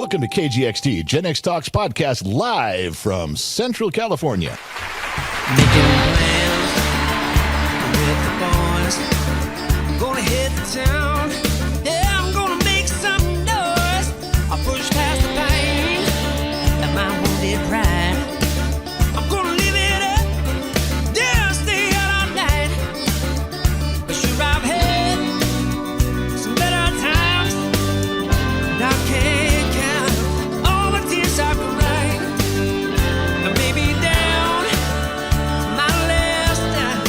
Welcome to KGXT, Gen X Talks podcast, live from Central California. Making plans with the boys. I'm gonna hit the town. Yeah, I'm gonna make some noise. I'll push past the pain and my wounded pride. I'm gonna live it up. Yeah, stay out all night. But sure, I've had some better times. And I can't count all the tears I've cried. And maybe down my last time.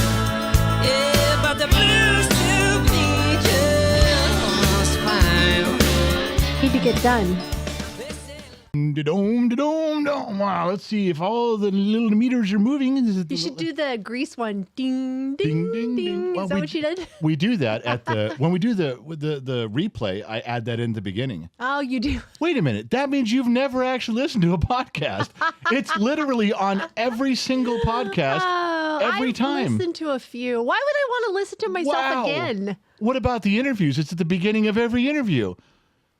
Yeah, but the blues took me just fine. Need to get done. Wow, let's see if all the little meters are moving. You should do the grease one. Ding, ding, ding, ding. Well, Is that what you did? We do that at the when we do the replay. I add that in the beginning. Oh, you do. Wait a minute. That means you've never actually listened to a podcast. It's literally on every single podcast every time. I've listened to a few. Why would I want to listen to myself Wow. again? What about the interviews? It's at the beginning of every interview.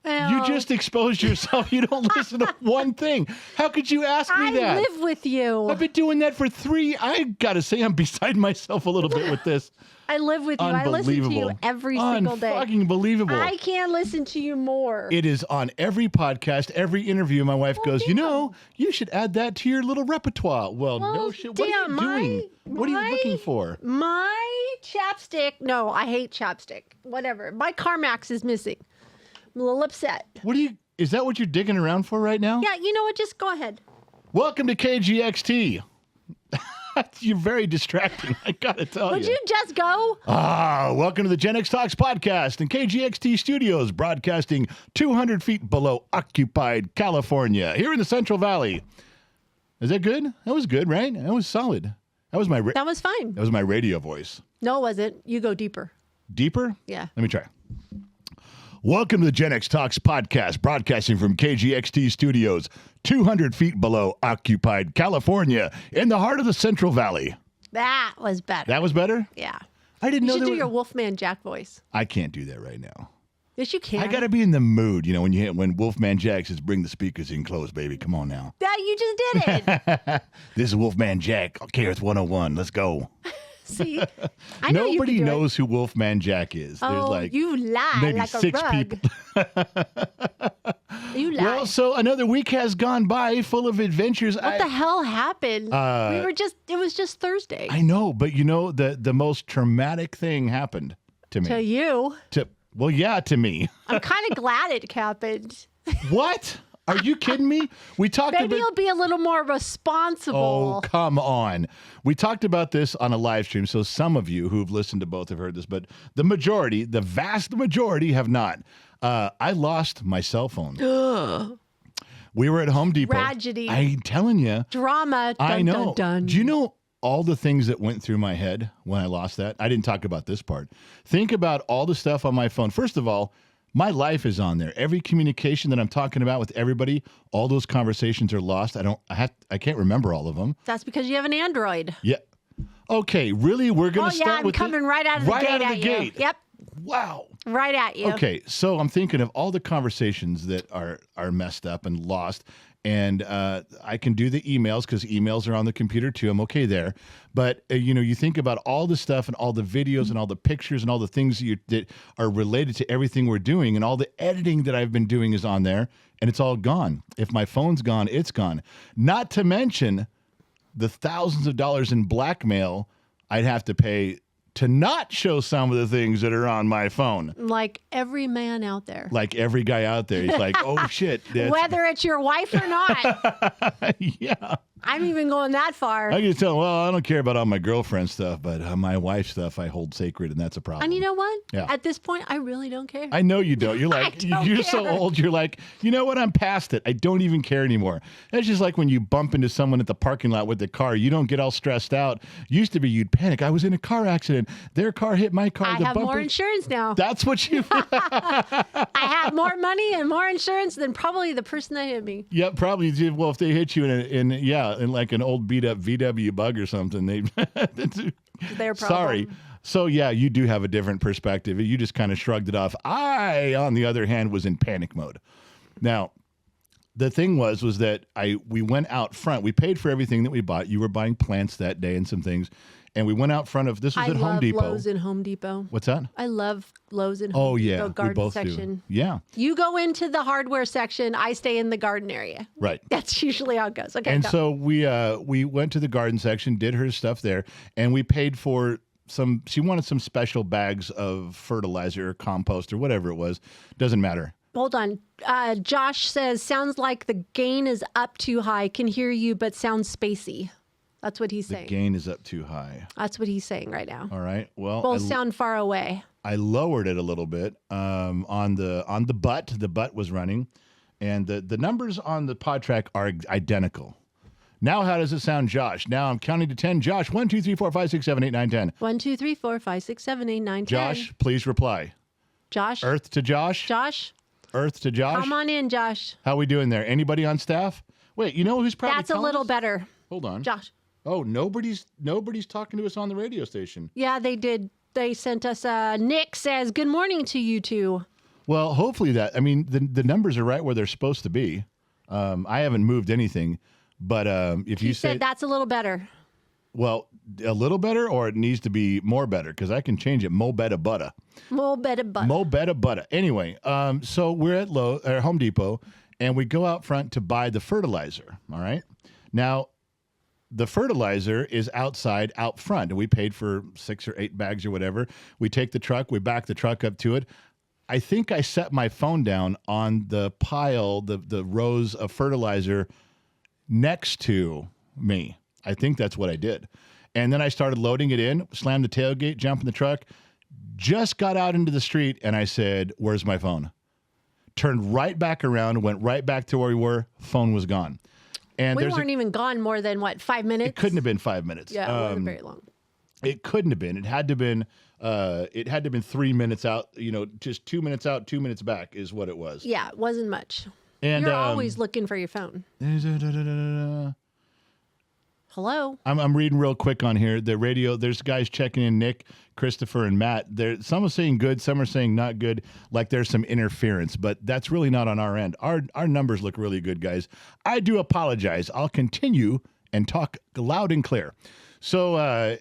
Well, You just exposed yourself. You don't listen to one thing. How could you ask me I that? live with you. I've been doing that for I gotta say, I'm beside myself a little bit with this. I live with you. I listen to you Unbelievable. every single day. Unfucking believable. I can't listen to you more. It is on every podcast, every interview. My wife goes, you know, you should add that to your little repertoire. Well, no shit. What are you doing? What are you looking for? My chapstick. No, I hate chapstick. Whatever. My CarMax is missing. I'm a little upset. Is that what you're digging around for right now? Yeah, you know what? Just go ahead. Welcome to KGXT. You're very distracting, I gotta tell Would you just go? Welcome to the Gen X Talks podcast in KGXT studios, broadcasting 200 feet below occupied California, here in the Central Valley. Is that good? That was good, right? That was solid. That was my That was fine. that was my radio voice. No, it wasn't. You go deeper. Deeper? Yeah. Let me try. Welcome to the Gen X Talks podcast, broadcasting from KGXT studios, 200 feet below occupied California, in the heart of the Central Valley. That was better. That was better? Yeah. I didn't know You should there do was... your Wolfman Jack voice. I can't do that right now. Yes, you can. I got to be in the mood, when Wolfman Jack says, bring the speakers in close, baby. Come on now. That you just did it. This is Wolfman Jack, KRS 101. Let's go. See, I know Nobody you can do knows who Wolfman Jack is. It. There's Oh, like you lie maybe like a 6 rug. people. You lie. Well, so another week has gone by full of adventures. What the hell happened? It was just Thursday. I know, but the most traumatic thing happened to me. To you. To me. I'm kind of glad it happened. What? Are you kidding me? We talked Maybe about... you'll be a little more responsible. Oh, come on. We talked about this on a live stream, so some of you who've listened to both have heard this, but the vast majority have not. I lost my cell phone. We were at Home Depot. Tragedy. I'm telling you. Drama. Dun, I know. Dun, dun. Do you know all the things that went through my head when I lost that? I didn't talk about this part. Think about all the stuff on my phone. First of all, my life is on there. Every communication that I'm talking about with everybody, all those conversations are lost. I can't remember all of them. That's because you have an Android. Yeah. Okay, really? We're going to start I'm with coming right out of the right gate out of the at gate. you. Yep. Wow. Right at you. Okay, so I'm thinking of all the conversations that are messed up and lost, and I can do the emails because emails are on the computer too. I'm okay there, but you think about all the stuff and all the videos and all the pictures and all the things that are related to everything we're doing, and all the editing that I've been doing is on there, and it's all gone. If my phone's gone, it's gone. Not to mention the thousands of dollars in blackmail I'd have to pay to not show some of the things that are on my phone. Like every man out there. Like every guy out there. He's like, oh, shit. Whether it's your wife or not. Yeah. I'm even going that far. I can tell, well, I don't care about all my girlfriend stuff, but my wife stuff I hold sacred, and that's a problem. And you know what? Yeah. At this point, I really don't care. I know you don't. You're like, don't you're so care. old. You're like, you know what? I'm past it. I don't even care anymore. That's just like when you bump into someone at the parking lot with the car. You don't get all stressed out. Used to be you'd panic. I was in a car accident. Their car hit my car. I the have bumper. more insurance now. That's what you... I have more money and more insurance than probably the person that hit me. Yeah, probably. Well, if they hit you in like an old beat up VW Bug or something, Their problem. Sorry. So yeah, you do have a different perspective. You just kind of shrugged it off. I, on the other hand, was in panic mode. Now, the thing was that we went out front. We paid for everything that we bought. You were buying plants that day and some things. And we went out front of, this was at Home Depot. I love Lowe's and Home Depot. What's that? I love Lowe's and Home Depot garden section. Do. Yeah. You go into the hardware section. I stay in the garden area. Right. That's usually how it goes. Okay. And so we went to the garden section, did her stuff there, and we paid for she wanted some special bags of fertilizer or compost or whatever it was. Doesn't matter. Hold on. Josh says, sounds like the gain is up too high. Can hear you, but sounds spacey. That's what he's saying. The gain is up too high. That's what he's saying right now. All right. Well, both sound far away. I lowered it a little bit on the butt. The butt was running, and the numbers on the pod track are identical. Now, how does it sound, Josh? Now I'm counting to 10. Josh, 1, 2, 3, 4, 5, 6, 7, 8, 9, 10. 1, 2, 3, 4, 5, 6, 7, 8, 9, 10. Josh, please reply. Josh. Earth to Josh. Josh. Earth to Josh. Come on in, Josh. How we doing there? Anybody on staff? Wait, you know who's probably That's a little us? better. Hold on. Josh. Oh, nobody's talking to us on the radio station. Yeah, they did. They sent us Nick says, good morning to you two. Well, hopefully the numbers are right where they're supposed to be. I haven't moved anything, but if you said that's a little better. Well, a little better, or it needs to be more better, because I can change it. Mo better butter. Mo better butter. Mo better butter. Anyway, so we're at Home Depot, and we go out front to buy the fertilizer. All right. Now, the fertilizer is outside, out front, and we paid for 6 or 8 bags or whatever. We take the truck, we back the truck up to it. I think I set my phone down on the pile, the rows of fertilizer next to me. I think that's what I did. And then I started loading it in, slammed the tailgate, jumped in the truck, just got out into the street, and I said, where's my phone? Turned right back around, went right back to where we were, phone was gone. And we weren't even gone more than, 5 minutes? It couldn't have been 5 minutes. Yeah, it wasn't very long. It couldn't have been. It had to have been 3 minutes out, just 2 minutes out, 2 minutes back is what it was. Yeah, it wasn't much. And you're always looking for your phone. Hello? I'm reading real quick on here. The radio, there's guys checking in, Nick, Christopher, and Matt. Some are saying good, some are saying not good, like there's some interference, but that's really not on our end. Our numbers look really good, guys. I do apologize. I'll continue and talk loud and clear. So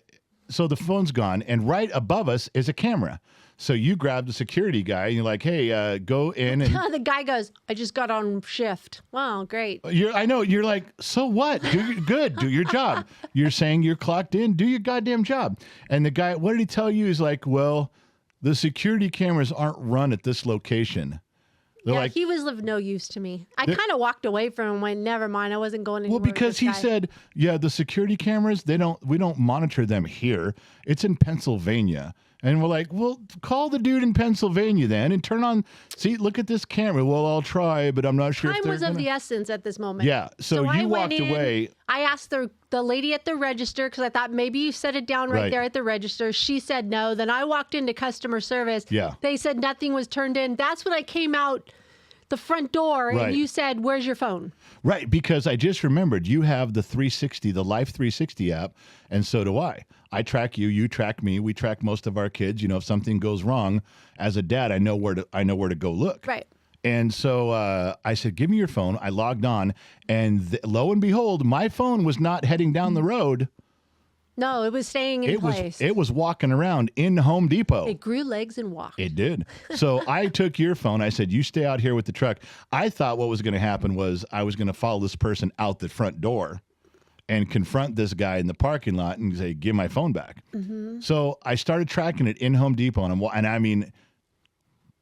the phone's gone, and right above us is a camera. So you grab the security guy, and you're like, hey, go in. And the guy goes, I just got on shift. Wow, great. I know. You're like, so what? Do your job. You're saying you're clocked in. Do your goddamn job. And the guy, what did he tell you? He's like, well, the security cameras aren't run at this location. They're like, he was of no use to me. I kind of walked away from him and went, never mind. I wasn't going anywhere. Well, because he said, yeah, the security cameras, we don't monitor them here. It's in Pennsylvania. And we're like, well, call the dude in Pennsylvania then and turn on, look at this camera. Well, I'll try, but I'm not sure if they're Time was of the essence at this moment. Yeah, so you walked away. I asked the lady at the register, because I thought maybe you set it down right there at the register. She said no. Then I walked into customer service. Yeah. They said nothing was turned in. That's when I came out the front door and you said, where's your phone? Right, because I just remembered you have the 360, the Life 360 app, and so do I. I track you, you track me, we track most of our kids. If something goes wrong, as a dad, I know where to go look. Right. And so I said, give me your phone. I logged on, and lo and behold, my phone was not heading down the road. No, it was staying in place. It was walking around in Home Depot. It grew legs and walked. It did. So I took your phone. I said, you stay out here with the truck. I thought what was going to happen was I was going to follow this person out the front door and confront this guy in the parking lot and say, give my phone back. Mm-hmm. So I started tracking it in Home Depot, and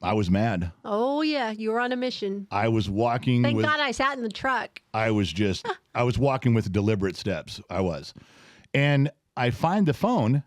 I was mad. Oh, yeah. You were on a mission. I was walking. Thank God I sat in the truck. I was walking with deliberate steps. I was. And I find the phone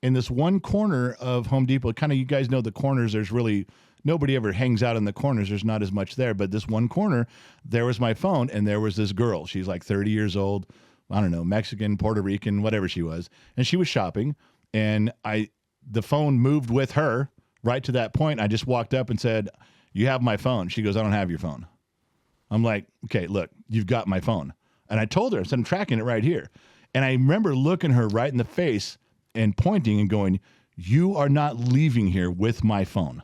in this one corner of Home Depot. Kind of, you guys know the corners, there's really, nobody ever hangs out in the corners. There's not as much there. But this one corner, there was my phone, and there was this girl. She's like 30 years old. I don't know, Mexican, Puerto Rican, whatever she was. And she was shopping, and the phone moved with her right to that point. I just walked up and said, you have my phone. She goes, I don't have your phone. I'm like, okay, look, you've got my phone. And I told her, I said, I'm tracking it right here. And I remember looking her right in the face and pointing and going, you are not leaving here with my phone.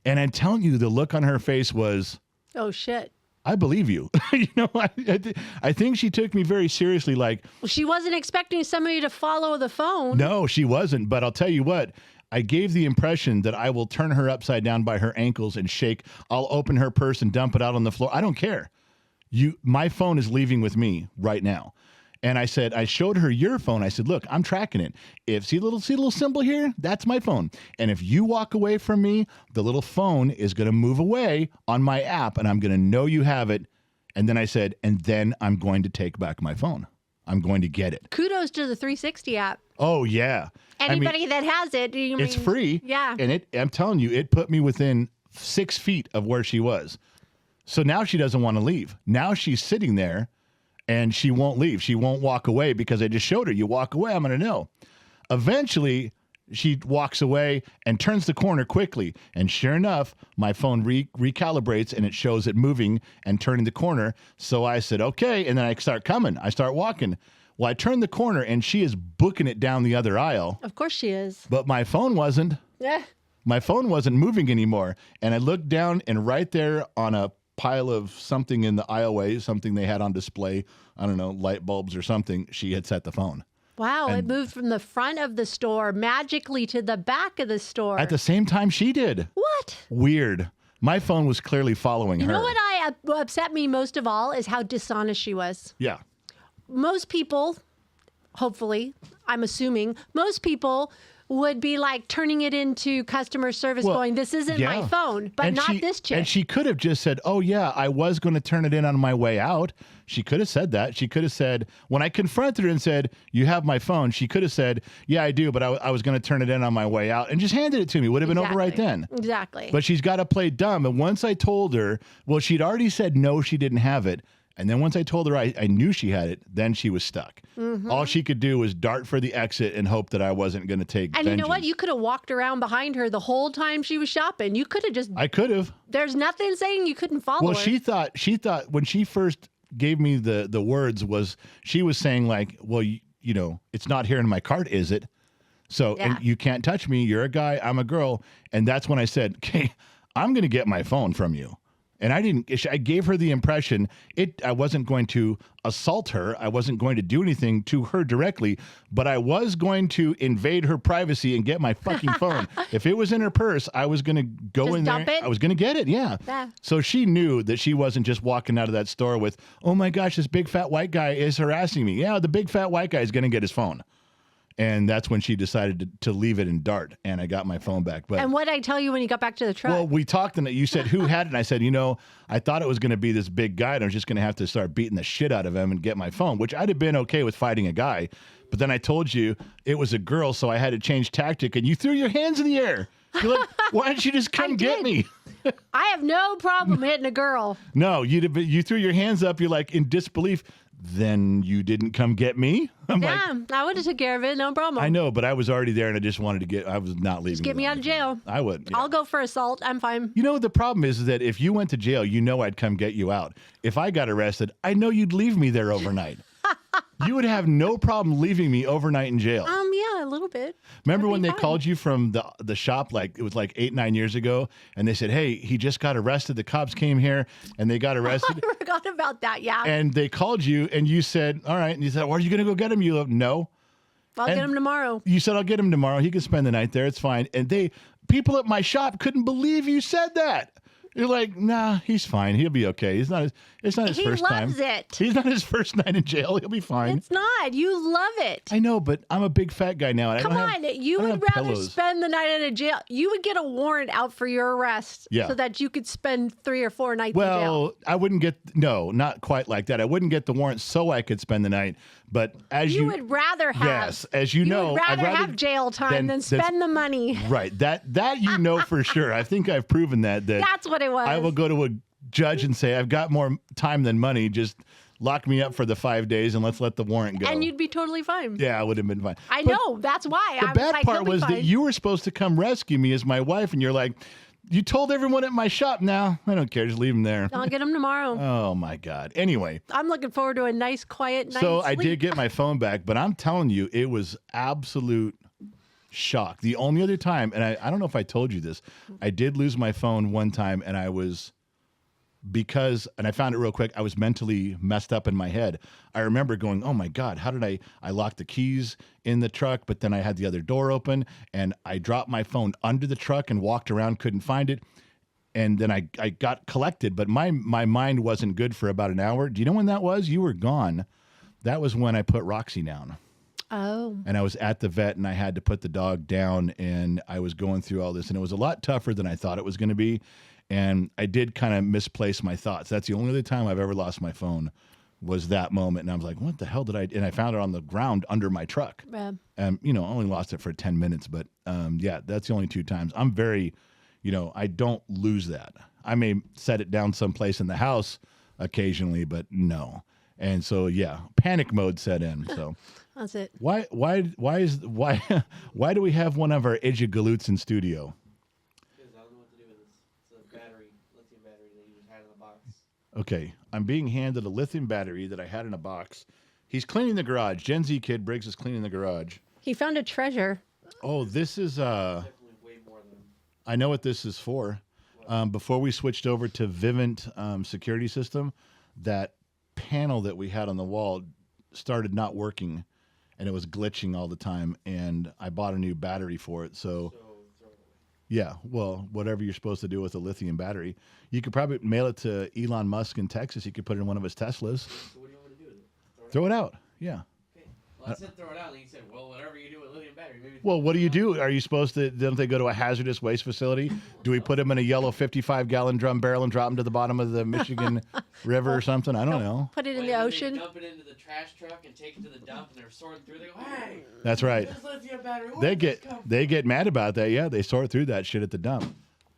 And I'm telling you, the look on her face was, oh, shit. I believe you. I think she took me very seriously. Like, She wasn't expecting somebody to follow the phone. no, she wasn't. But I'll tell you what, I gave the impression that I will turn her upside down by her ankles and shake. I'll open her purse and dump it out on the floor. I don't care. My phone is leaving with me right now. And I said, I showed her your phone. I said, look, I'm tracking it. See the little symbol here? That's my phone. And if you walk away from me, the little phone is going to move away on my app and I'm going to know you have it. And then I said, and then I'm going to take back my phone. I'm going to get it. Kudos to the 360 app. Oh, yeah. Anybody that has it, It's free. Yeah. And I'm telling you, it put me within 6 feet of where she was. So now she doesn't want to leave. Now she's sitting there. And she won't leave. She won't walk away because I just showed her. You walk away, I'm going to know. Eventually, she walks away and turns the corner quickly. And sure enough, my phone recalibrates and it shows it moving and turning the corner. So I said, okay. And then I start coming. I start walking. Well, I turn the corner and she is booking it down the other aisle. Of course she is. But my phone wasn't. Yeah. My phone wasn't moving anymore. And I looked down and right there on a pile of something in the aisleway, something they had on display, I don't know, light bulbs or something, she had set the phone. Wow, it moved from the front of the store magically to the back of the store. At the same time she did. What? Weird. My phone was clearly following her. You know what upset me most of all is how dishonest she was. Yeah. Most people, hopefully, I'm assuming, most people would be like turning it into customer service going, this isn't my phone, but and not this chick. And she could have just said, oh, yeah, I was going to turn it in on my way out. She could have said that. She could have said, when I confronted her and said, you have my phone, she could have said, yeah, I do, but I was going to turn it in on my way out and just handed it to me. Would have been over right then. Exactly. But she's got to play dumb. And once I told her, well, she'd already said no, she didn't have it. And then once I told her I knew she had it, then she was stuck. Mm-hmm. All she could do was dart for the exit and hope that I wasn't going to take And vengeance. you know what? You could have walked around behind her the whole time she was shopping. You could have just... I could have. There's nothing saying you couldn't follow her. Well, she thought when she first gave me the words she was saying like, well, you know, it's not here in my cart, is it? So and you can't touch me. You're a guy. I'm a girl. And that's when I said, okay, I'm going to get my phone from you. And I gave her the impression I wasn't going to assault her. I wasn't going to do anything to her directly, but I was going to invade her privacy and get my fucking phone. If it was in her purse, I was going to go Just in dump there. it? I was going to get it. Yeah. So she knew that she wasn't just walking out of that store with, oh my gosh, this big fat white guy is harassing me. Yeah, the big fat white guy is going to get his phone. And that's when she decided to leave it and dart, and I got my phone back. But and what did I tell you when you got back to the truck? well, we talked, and you said, who had it? And I said, you know, I thought it was going to be this big guy, and I was just going to have to start beating the shit out of him and get my phone, which I'd have been okay with fighting a guy. But then I told you it was a girl, so I had to change tactic, and you threw your hands in the air. You're like, why don't you just come get me? I have no problem hitting a girl. No, you threw your hands up. You're like in disbelief. Then you didn't come get me? I'm like, I would have took care of it, no problem. I know, but I was already there, and I just wanted to I was not leaving. Just get me out of jail. I would. Yeah. I'll go for assault. I'm fine. You know, the problem is that if you went to jail, you know I'd come get you out. If I got arrested, I know you'd leave me there overnight. You would have no problem leaving me overnight in jail. Yeah, a little bit. Remember when they called you from the shop, like it was like 8-9 years ago, and they said, hey, he just got arrested. The cops came here and they got arrested. I forgot about that, yeah. And they called you and you said, all right. And you said, well, are you going to go get him? You go, no. I'll get him tomorrow. You said, I'll get him tomorrow. He can spend the night there. It's fine. And people at my shop couldn't believe you said that. You're like, nah, he's fine. He'll be okay. It's not his first time. He loves it. He's not his first night in jail. He'll be fine. It's not. You love it. I know, but I'm a big fat guy now. And Come on. You would rather pillows. spend the night in a jail. You would get a warrant out for your arrest so that you could spend 3 or 4 nights in jail. Well, I wouldn't get, no, not quite like that. I wouldn't get the warrant so I could spend the night. But as you would rather have. Yes, as you know. Would I'd rather have jail time than spend the money. Right. That you know for sure. I think I've proven that. That's what it was. I will go to a judge and say, I've got more time than money. Just lock me up for the 5 days and let's let the warrant go. And you'd be totally fine. Yeah, I would have been fine. I know. That's why. The bad part was that you were supposed to come rescue me as my wife, and you're like, you told everyone at my shop. Now I don't care. Just leave him there. I'll get him tomorrow. Oh my God. Anyway. I'm looking forward to a nice, quiet night. So I did get my phone back, but I'm telling you, it was absolute shock. The only other time, and I don't know if I told you this, I did lose my phone one time, and I was because, and I found it real quick, I was mentally messed up in my head. I remember going, oh my God, how did I locked the keys in the truck, but then I had the other door open and I dropped my phone under the truck and walked around, couldn't find it. And then I got collected, but my mind wasn't good for about an hour. Do you know when that was? You were gone. That was when I put Roxy down. Oh. And I was at the vet and I had to put the dog down and I was going through all this and it was a lot tougher than I thought it was going to be. And I did kind of misplace my thoughts. That's the only other time I've ever lost my phone was that moment. And I was like, what the hell did I do? And I found it on the ground under my truck. Yeah. You know, I only lost it for 10 minutes, but yeah, that's the only 2 times. I'm very, you know, I don't lose that. I may set it down someplace in the house occasionally, but no. And so, yeah, panic mode set in. So that's it. Why do we have one of our edgy-galoots in studio? I don't know what to do with this. It's a battery, lithium battery that you just had in a box. Okay, I'm being handed a lithium battery that I had in a box. He's cleaning the garage. Gen Z kid Briggs is cleaning the garage. He found a treasure. Oh, this is Definitely way more than. I know what this is for. Before we switched over to Vivint security system, that panel that we had on the wall started not working, and it was glitching all the time. And I bought a new battery for it. So throw it away. yeah, well, whatever you're supposed to do with a lithium battery, you could probably mail it to Elon Musk in Texas. He could put it in one of his Teslas. So what do you want me to do with it? Throw it out. Yeah. Okay. Well, I said throw it out, and he said, well, whatever you do with lithium battery, maybe. Well, what do you do? Are you supposed to? Don't they go to a hazardous waste facility? Do we put them in a yellow 55-gallon drum barrel and drop them to the bottom of the Michigan River or something? I don't know. Put it in Wait, the when ocean. They dump it into the trash truck and take it to the dump, and they're sorting through. They go, hey, That's right. this lithium battery. Where They did this come they from?" get mad about that. Yeah, they sort through that shit at the dump.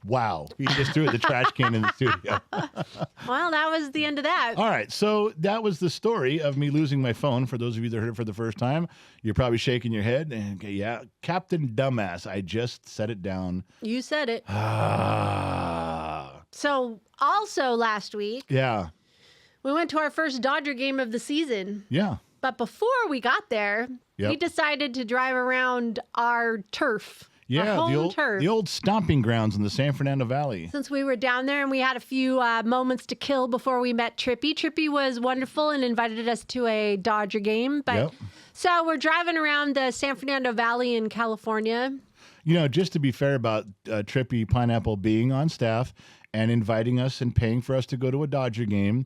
Wow, he just threw the trash can in the studio. Well, that was the end of that. All right, so that was the story of me losing my phone. For those of you that heard it for the first time, you're probably shaking your head. And yeah, Captain Dumbass, I just set it down. You said it. Ah, So, also last week, yeah, we went to our first Dodger game of the season. yeah. But before we got there, Yep. we decided to drive around our turf. Yeah, our home the turf. old stomping grounds in the San Fernando Valley. Since we were down there and we had a few moments to kill before we met Trippy. Trippy was wonderful and invited us to a Dodger game. But Yep. So we're driving around the San Fernando Valley in California. You know, just to be fair about Trippy Pineapple being on staff and inviting us and paying for us to go to a Dodger game,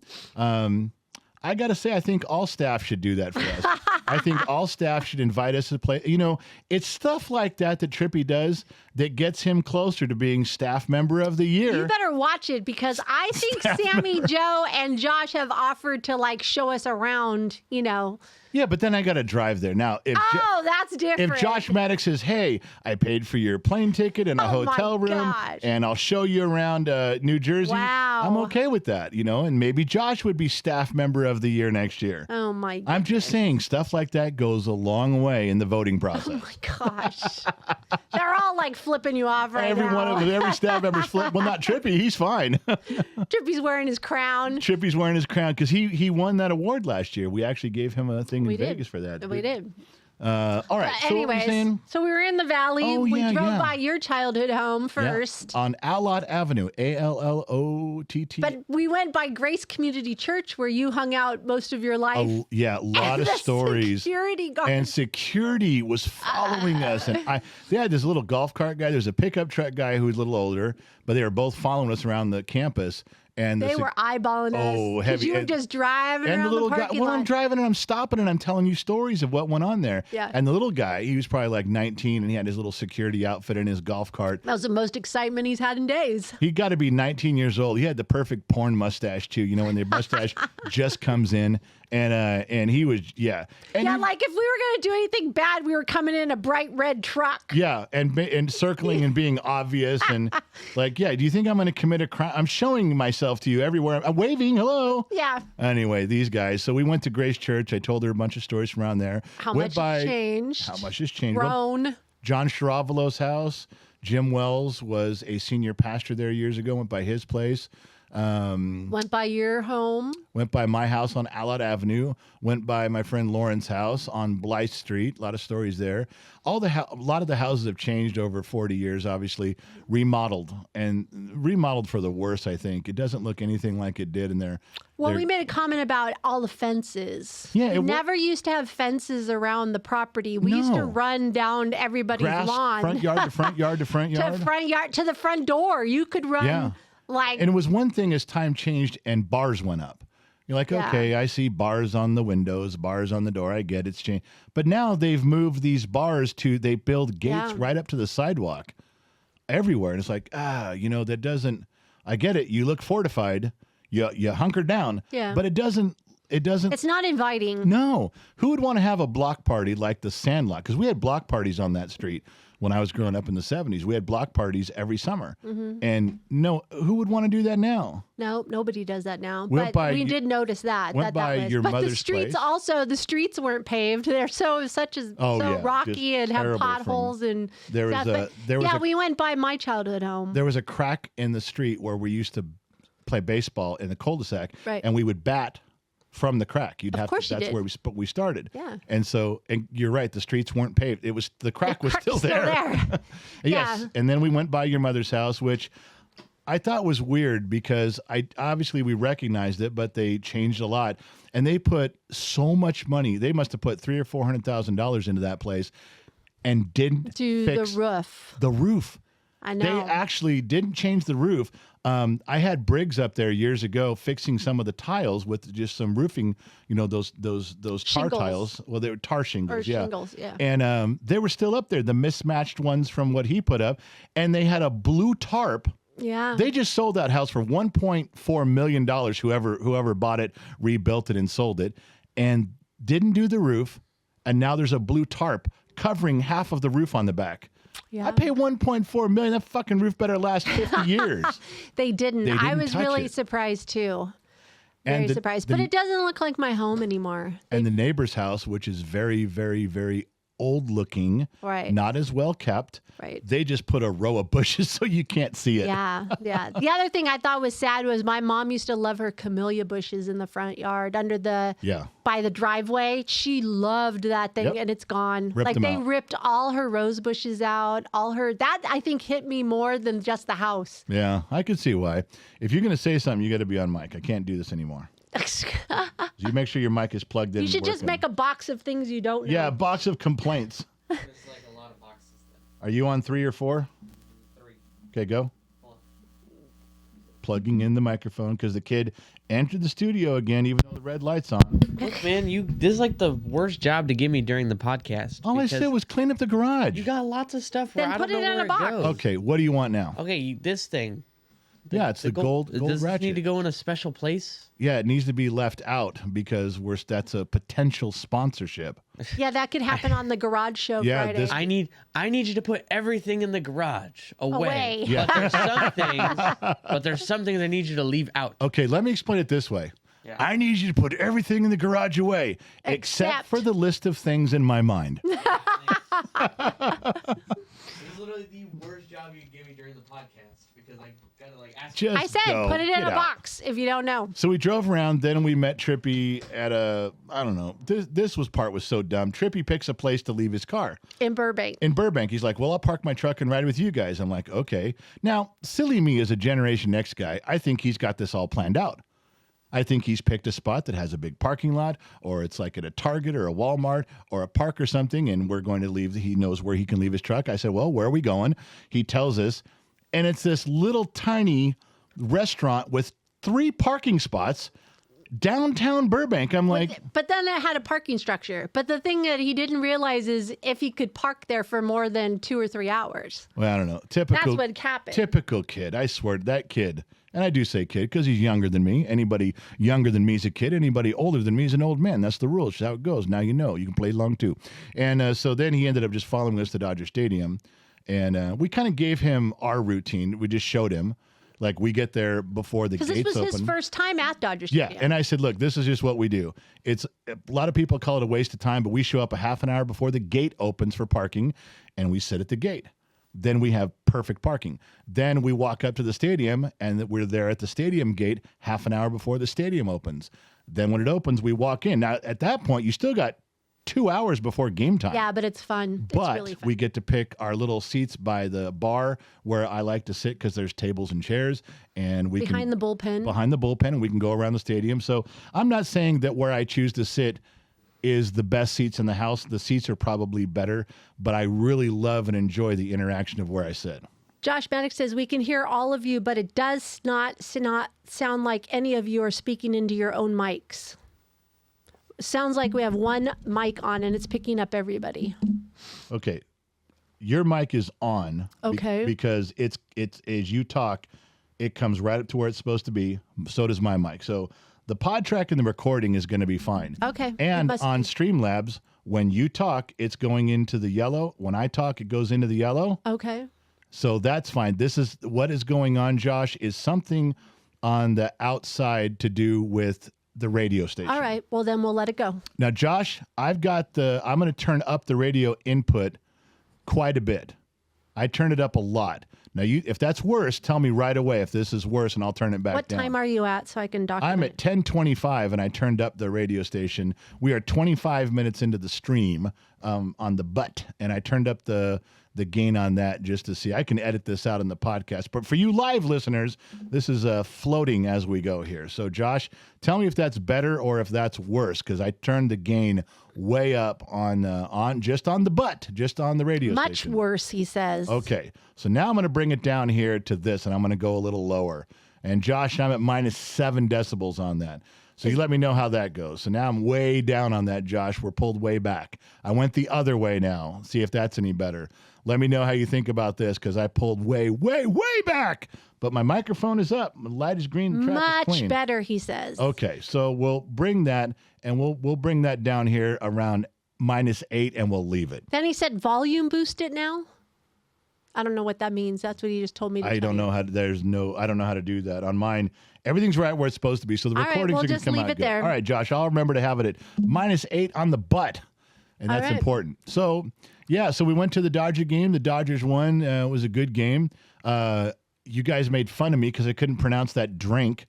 I got to say, I think all staff should do that for us. I think all staff should invite us to play. You know, it's stuff like that that Trippy does that gets him closer to being staff member of the year. You better watch it because I think Sammy, Joe, and Josh have offered to like show us around, you know. Yeah, but then I got to drive there. Now, if Oh, that's different. if Josh Maddox says, hey, I paid for your plane ticket and a Oh my hotel room gosh. and I'll show you around New Jersey, Wow. I'm okay with that, you know, and maybe Josh would be staff member of the year next year. Oh my I'm just saying stuff like that goes a long way in the voting process. Oh my gosh. They're all like flipping you off right now. Every staff member's flip. Well, not Trippy. He's fine. Trippy's wearing his crown. Trippy's wearing his crown because he won that award last year. We actually gave him a thing in Vegas for that. We did. All right. But anyways, so we were in the valley. Oh, we yeah, drove yeah. by your childhood home first. on Allott Avenue, Allott. But we went by Grace Community Church where you hung out most of your life. Yeah, a lot And of the stories. Security guard. And security was following us. And they had this little golf cart guy. There's a pickup truck guy who was a little older, but they were both following us around the campus. And they were eyeballing us. Oh, 'cause heavy. You were And- just driving And around the little guy, parking well, I'm lot. driving and I'm stopping and I'm telling you stories of what went on there. Yeah. And the little guy, he was probably like 19 and he had his little security outfit in his golf cart. That was the most excitement he's had in days. He got to be 19 years old. He had the perfect porn mustache too. You know, when the mustache just comes in, and he was And Yeah, you- like if we were going to do anything bad, we were coming in a bright red truck. Yeah, and circling and being obvious and like, yeah. Do you think I'm going to commit a crime? I'm showing myself to you everywhere. I'm waving. Hello. Yeah. Anyway, these guys. So we went to Grace Church. I told her a bunch of stories from around there. How Went much has changed? How much has changed? Went Grown. John Sharavalo's house. Jim Wells was a senior pastor there years ago. Went by his place. Went by your home. Went by my house on Allard Avenue. Went by my friend Lauren's house on Blythe Street. A lot of stories there. A lot of the houses have changed over 40 years, obviously. Remodeled for the worse, I think. It doesn't look anything like it did in there. Well, we made a comment about all the fences. Yeah, we never used to have fences around the property. We used to run down everybody's grass, lawn. front yard to front yard to front yard. To the front door. You could run and it was one thing as time changed and bars went up. You're like, okay, I see bars on the windows, bars on the door. I get it's changed. But now they've moved these bars they build gates right up to the sidewalk everywhere. And it's like, that doesn't, I get it. You look fortified. You hunker down. Yeah. But it doesn't. It's not inviting. No. Who would want to have a block party like the Sandlot? Because we had block parties on that street when I was growing up in the 70s. We had block parties every summer. Mm-hmm. And who would want to do that now? No, nobody does that now. But we did notice that. But the streets also, the streets weren't paved. They're so rocky and have potholes and stuff. We went by my childhood home. There was a crack in the street where we used to play baseball in the cul-de-sac, and we would bat from the crack. That's where we started. Yeah. And you're right, the streets weren't paved. The crack was still there. Yes. And then we went by your mother's house, which I thought was weird because obviously we recognized it, but they changed a lot. And they put so much money. They must have put $300,000 or $400,000 into that place and didn't fix the roof. I know. They actually didn't change the roof. I had Briggs up there years ago fixing some of the tiles with just some roofing, those tar tiles. Well, they were tar shingles, shingles, yeah. And they were still up there, the mismatched ones from what he put up. And they had a blue tarp. Yeah. They just sold that house for $1.4 million, whoever bought it, rebuilt it and sold it, and didn't do the roof. And now there's a blue tarp covering half of the roof on the back. Yeah. I pay $1.4 million. That fucking roof better last 50 years. They didn't. I was really surprised too. Very surprised. But it doesn't look like my home anymore. And the neighbor's house, which is very, very, very old looking, not as well kept. Right. They just put a row of bushes so you can't see it. Yeah. The other thing I thought was sad was my mom used to love her camellia bushes in the front yard by the driveway. She loved that thing and it's gone. Ripped all her rose bushes out, that I think hit me more than just the house. Yeah, I could see why. If you're going to say something, you got to be on mic. I can't do this anymore. You make sure your mic is plugged in. You should just make a box of things you don't know. Yeah, a box of complaints. There's like a lot of boxes then. Are you on 3 or 4? 3. Okay, go. Plugging in the microphone because the kid entered the studio again, even though the red light's on. Look, man, this is like the worst job to give me during the podcast. All I said was clean up the garage. You got lots of stuff where then I don't know where it goes. Okay, what do you want now? Okay, this thing. It's the gold does ratchet. It need to go in a special place? Yeah, it needs to be left out because that's a potential sponsorship. Yeah, that could happen on the garage show Friday. I need you to put everything in the garage away. Yeah. But there's some things I need you to leave out. Okay, let me explain it this way. Yeah. I need you to put everything in the garage away, except for the list of things in my mind. This is literally the worst job you can give me during the podcast because I gotta ask. I said put it in a box if you don't know. So we drove around, then we met Trippy at I don't know. This was so dumb. Trippy picks a place to leave his car. In Burbank. He's like, well, I'll park my truck and ride with you guys. I'm like, okay. Now, silly me as a Generation X guy, I think he's got this all planned out. I think he's picked a spot that has a big parking lot, or it's like at a Target or a Walmart or a park or something, and we're going to leave. He knows where he can leave his truck. I said, well, where are we going? He tells us, and it's this little tiny restaurant with 3 parking spots downtown Burbank. I'm like... But then it had a parking structure. But the thing that he didn't realize is if he could park there for more than 2 or 3 hours. Well, I don't know. Typical. That's what happened. Typical kid. I swear, that kid... And I do say kid because he's younger than me. Anybody younger than me is a kid. Anybody older than me is an old man. That's the rules. That's how it goes. Now you know. You can play along too. And so then he ended up just following us to Dodger Stadium. And we kind of gave him our routine. We just showed him. Like, we get there before the gates open. Because this was his first time at Dodger Stadium. Yeah, and I said, look, this is just what we do. It's a lot of people call it a waste of time, but we show up a half an hour before the gate opens for parking, and we sit at the gate. then we have perfect parking. Then we walk up to the stadium, and we're there at the stadium gate half an hour before the stadium opens. Then when it opens, we walk in. Now, at that point, you still got 2 hours before game time. Yeah, but it's fun. But it's really fun. We get to pick our little seats by the bar where I like to sit because there's tables and chairs, and we behind the bullpen, and we can go around the stadium. So I'm not saying that where I choose to sit is the best seats in the house. The seats are probably better, but I really love and enjoy the interaction of where I sit. Josh Maddox says, we can hear all of you, but it does not sound like any of you are speaking into your own mics. Sounds like we have one mic on and it's picking up everybody. Okay. Your mic is on. Okay. Because it's as you talk, it comes right up to where it's supposed to be. So does my mic. So the pod track and the recording is going to be fine. Okay. And on Streamlabs, when you talk, it's going into the yellow. When I talk, it goes into the yellow. Okay. So that's fine. This is what is going on, Josh, is something on the outside to do with the radio station. All right. Well, then we'll let it go. Now, Josh, I'm going to turn up the radio input quite a bit. I turn it up a lot. Now, if that's worse, tell me right away if this is worse, and I'll turn it back down. What time are you at so I can document? I'm at 10:25, and I turned up the radio station. We are 25 minutes into the stream on the butt, and I turned up the gain on that just to see. I can edit this out in the podcast. But for you live listeners, this is floating as we go here. So, Josh, tell me if that's better or if that's worse, because I turned the gain way up on the butt, just on the radio station. Much worse, he says. Okay. So now I'm going to bring it down here to this, and I'm going to go a little lower. And, Josh, I'm at -7 decibels on that. So you let me know how that goes. So now I'm way down on that, Josh. We're pulled way back. I went the other way now. See if that's any better. Let me know how you think about this, because I pulled way, way, way back. But my microphone is up. The light is green. The trap is clean. Much better, he says. Okay, so we'll bring that, and we'll bring that down here around -8, and we'll leave it. Then he said volume boost it now. I don't know what that means. That's what he just told me to I don't know how to, I don't know how to do that. On mine, everything's right where it's supposed to be. So the recordings are going to come out good. There. All right, Josh, I'll remember to have it at -8 on the butt. And that's important. So, yeah, so we went to the Dodger game. The Dodgers won. It was a good game. You guys made fun of me because I couldn't pronounce that drink.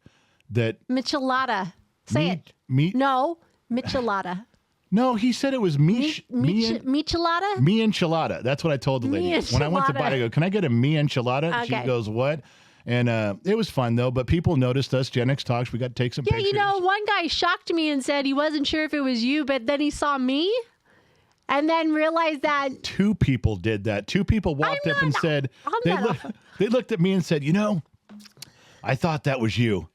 Michelada. Say it. No, Michelada. No, he said it was Michelada? Me enchilada. That's what I told the lady. When I went to buy it, I go, can I get a me enchilada? And she goes, what? And it was fun, though. But people noticed us. Gen X Talks. We got to take some pictures. Yeah, you know, one guy shocked me and said he wasn't sure if it was you, but then he saw me and then realized that. 2 people did that. 2 people walked up and said, they looked at me and said, you know, I thought that was you.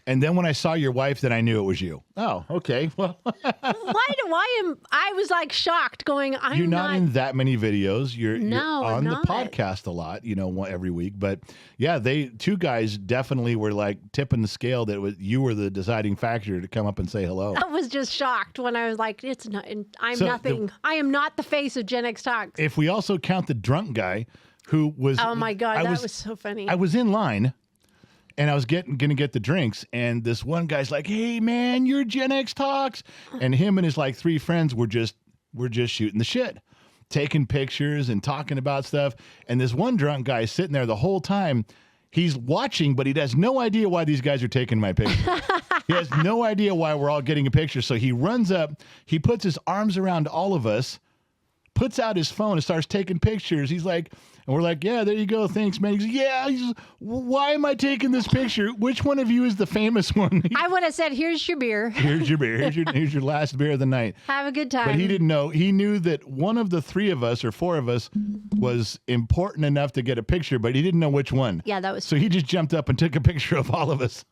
And then when I saw your wife, then I knew it was you. Oh, okay. Well, I was like shocked going, You're not in that many videos. You're on the not. podcast a lot, every week. But yeah, 2 guys definitely were like tipping the scale that you were the deciding factor to come up and say hello. I was just shocked when I was like, it's not, I'm nothing. I am not the face of Gen X Talks. If we also count the drunk guy who was. Oh my God, that was so funny. I was in line. And I was going to get the drinks, and this one guy's like, "Hey man, you're Gen X Talks," and him and his 3 friends were just shooting the shit, taking pictures and talking about stuff. And this one drunk guy is sitting there the whole time. He's watching, but he has no idea why these guys are taking my picture. He has no idea why we're all getting a picture. So he runs up, he puts his arms around all of us, puts out his phone and starts taking pictures. He's like. And we're like, yeah, there you go. Thanks, man. He goes, yeah. He says, why am I taking this picture? Which one of you is the famous one? I would have said, here's your beer. Here's your beer. Here's your last beer of the night. Have a good time. But he didn't know. He knew that one of the 3 of us or 4 of us was important enough to get a picture, but he didn't know which one. Yeah, that was. So he just jumped up and took a picture of all of us.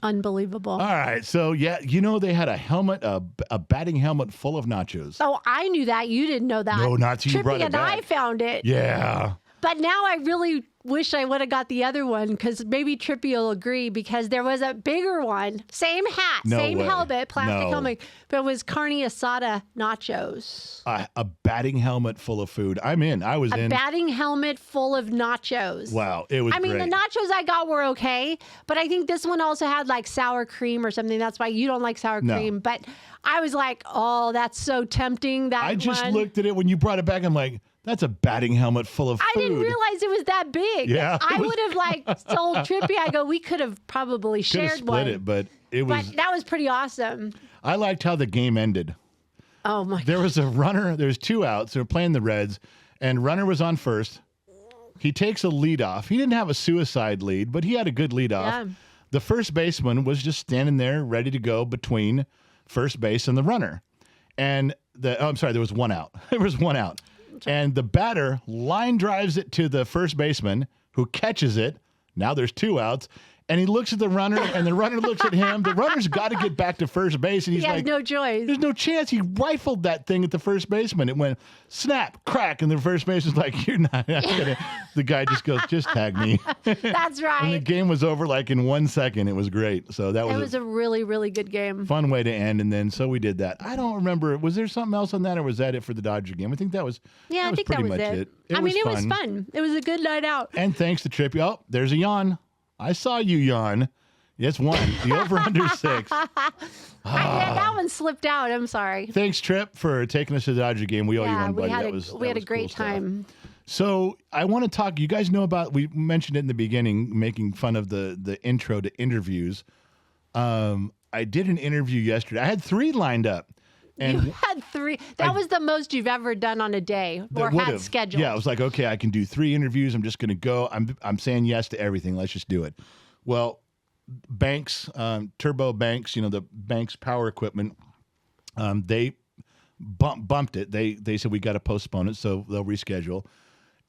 Unbelievable. All right. So, yeah, they had a helmet, a batting helmet full of nachos. Oh, I knew that. You didn't know that. No, not till you brought it back. Trippy and I found it. Yeah. But now I really wish I would have got the other one, because maybe Trippy will agree, because there was a bigger one. Same hat, same helmet, plastic helmet, but it was carne asada nachos. A batting helmet full of food. I'm in. I was in. A batting helmet full of nachos. Wow. It was great. The nachos I got were okay, but I think this one also had sour cream or something. That's why you don't like sour cream. But I was like, oh, that's so tempting. I just looked at it when you brought it back. I'm like, That's a batting helmet full of food. I didn't realize it was that big. Yeah, I would have told Trippy. I go, we could have probably shared split one. it, but it was. But that was pretty awesome. I liked how the game ended. Oh my! There was a runner. There's 2 outs. They're playing the Reds, and runner was on first. He takes a lead off. He didn't have a suicide lead, but he had a good lead off. Yeah. The first baseman was just standing there, ready to go between first base and the runner. And I'm sorry, there was 1 out. There was 1 out. And the batter line drives it to the first baseman, who catches it. Now there's 2 outs. And he looks at the runner, and the runner looks at him. The runner's got to get back to first base. And he's he has like, no choice. there's no chance. He rifled that thing at the first baseman. It went snap, crack, and the first baseman's like, you're not gonna. The guy just goes, just tag me. That's right. And the game was over like in 1 second. It was great. So that was a really, really good game. Fun way to end. And then so we did that. I don't remember. Was there something else on that, or was that it for the Dodger game? I think that was. Yeah, that I was think pretty that was much it. It was fun. It was a good night out. And thanks to Trippy. Oh, there's a yawn. I saw you yawn. Yes, 1. The over under 6. That one slipped out. I'm sorry. Thanks, Trip, for taking us to the Dodger game. We owe you one, buddy. We had a great time. So I want to talk. You guys know about. We mentioned it in the beginning, making fun of the intro to interviews. I did an interview yesterday. I had 3 lined up. And you had 3. That was the most you've ever done on a day or had scheduled. Yeah, I was like, okay, I can do 3 interviews. I'm just going to go. I'm saying yes to everything. Let's just do it. Well, Banks, Turbo Banks, the Banks power equipment, they bumped it. They said we got to postpone it, so they'll reschedule.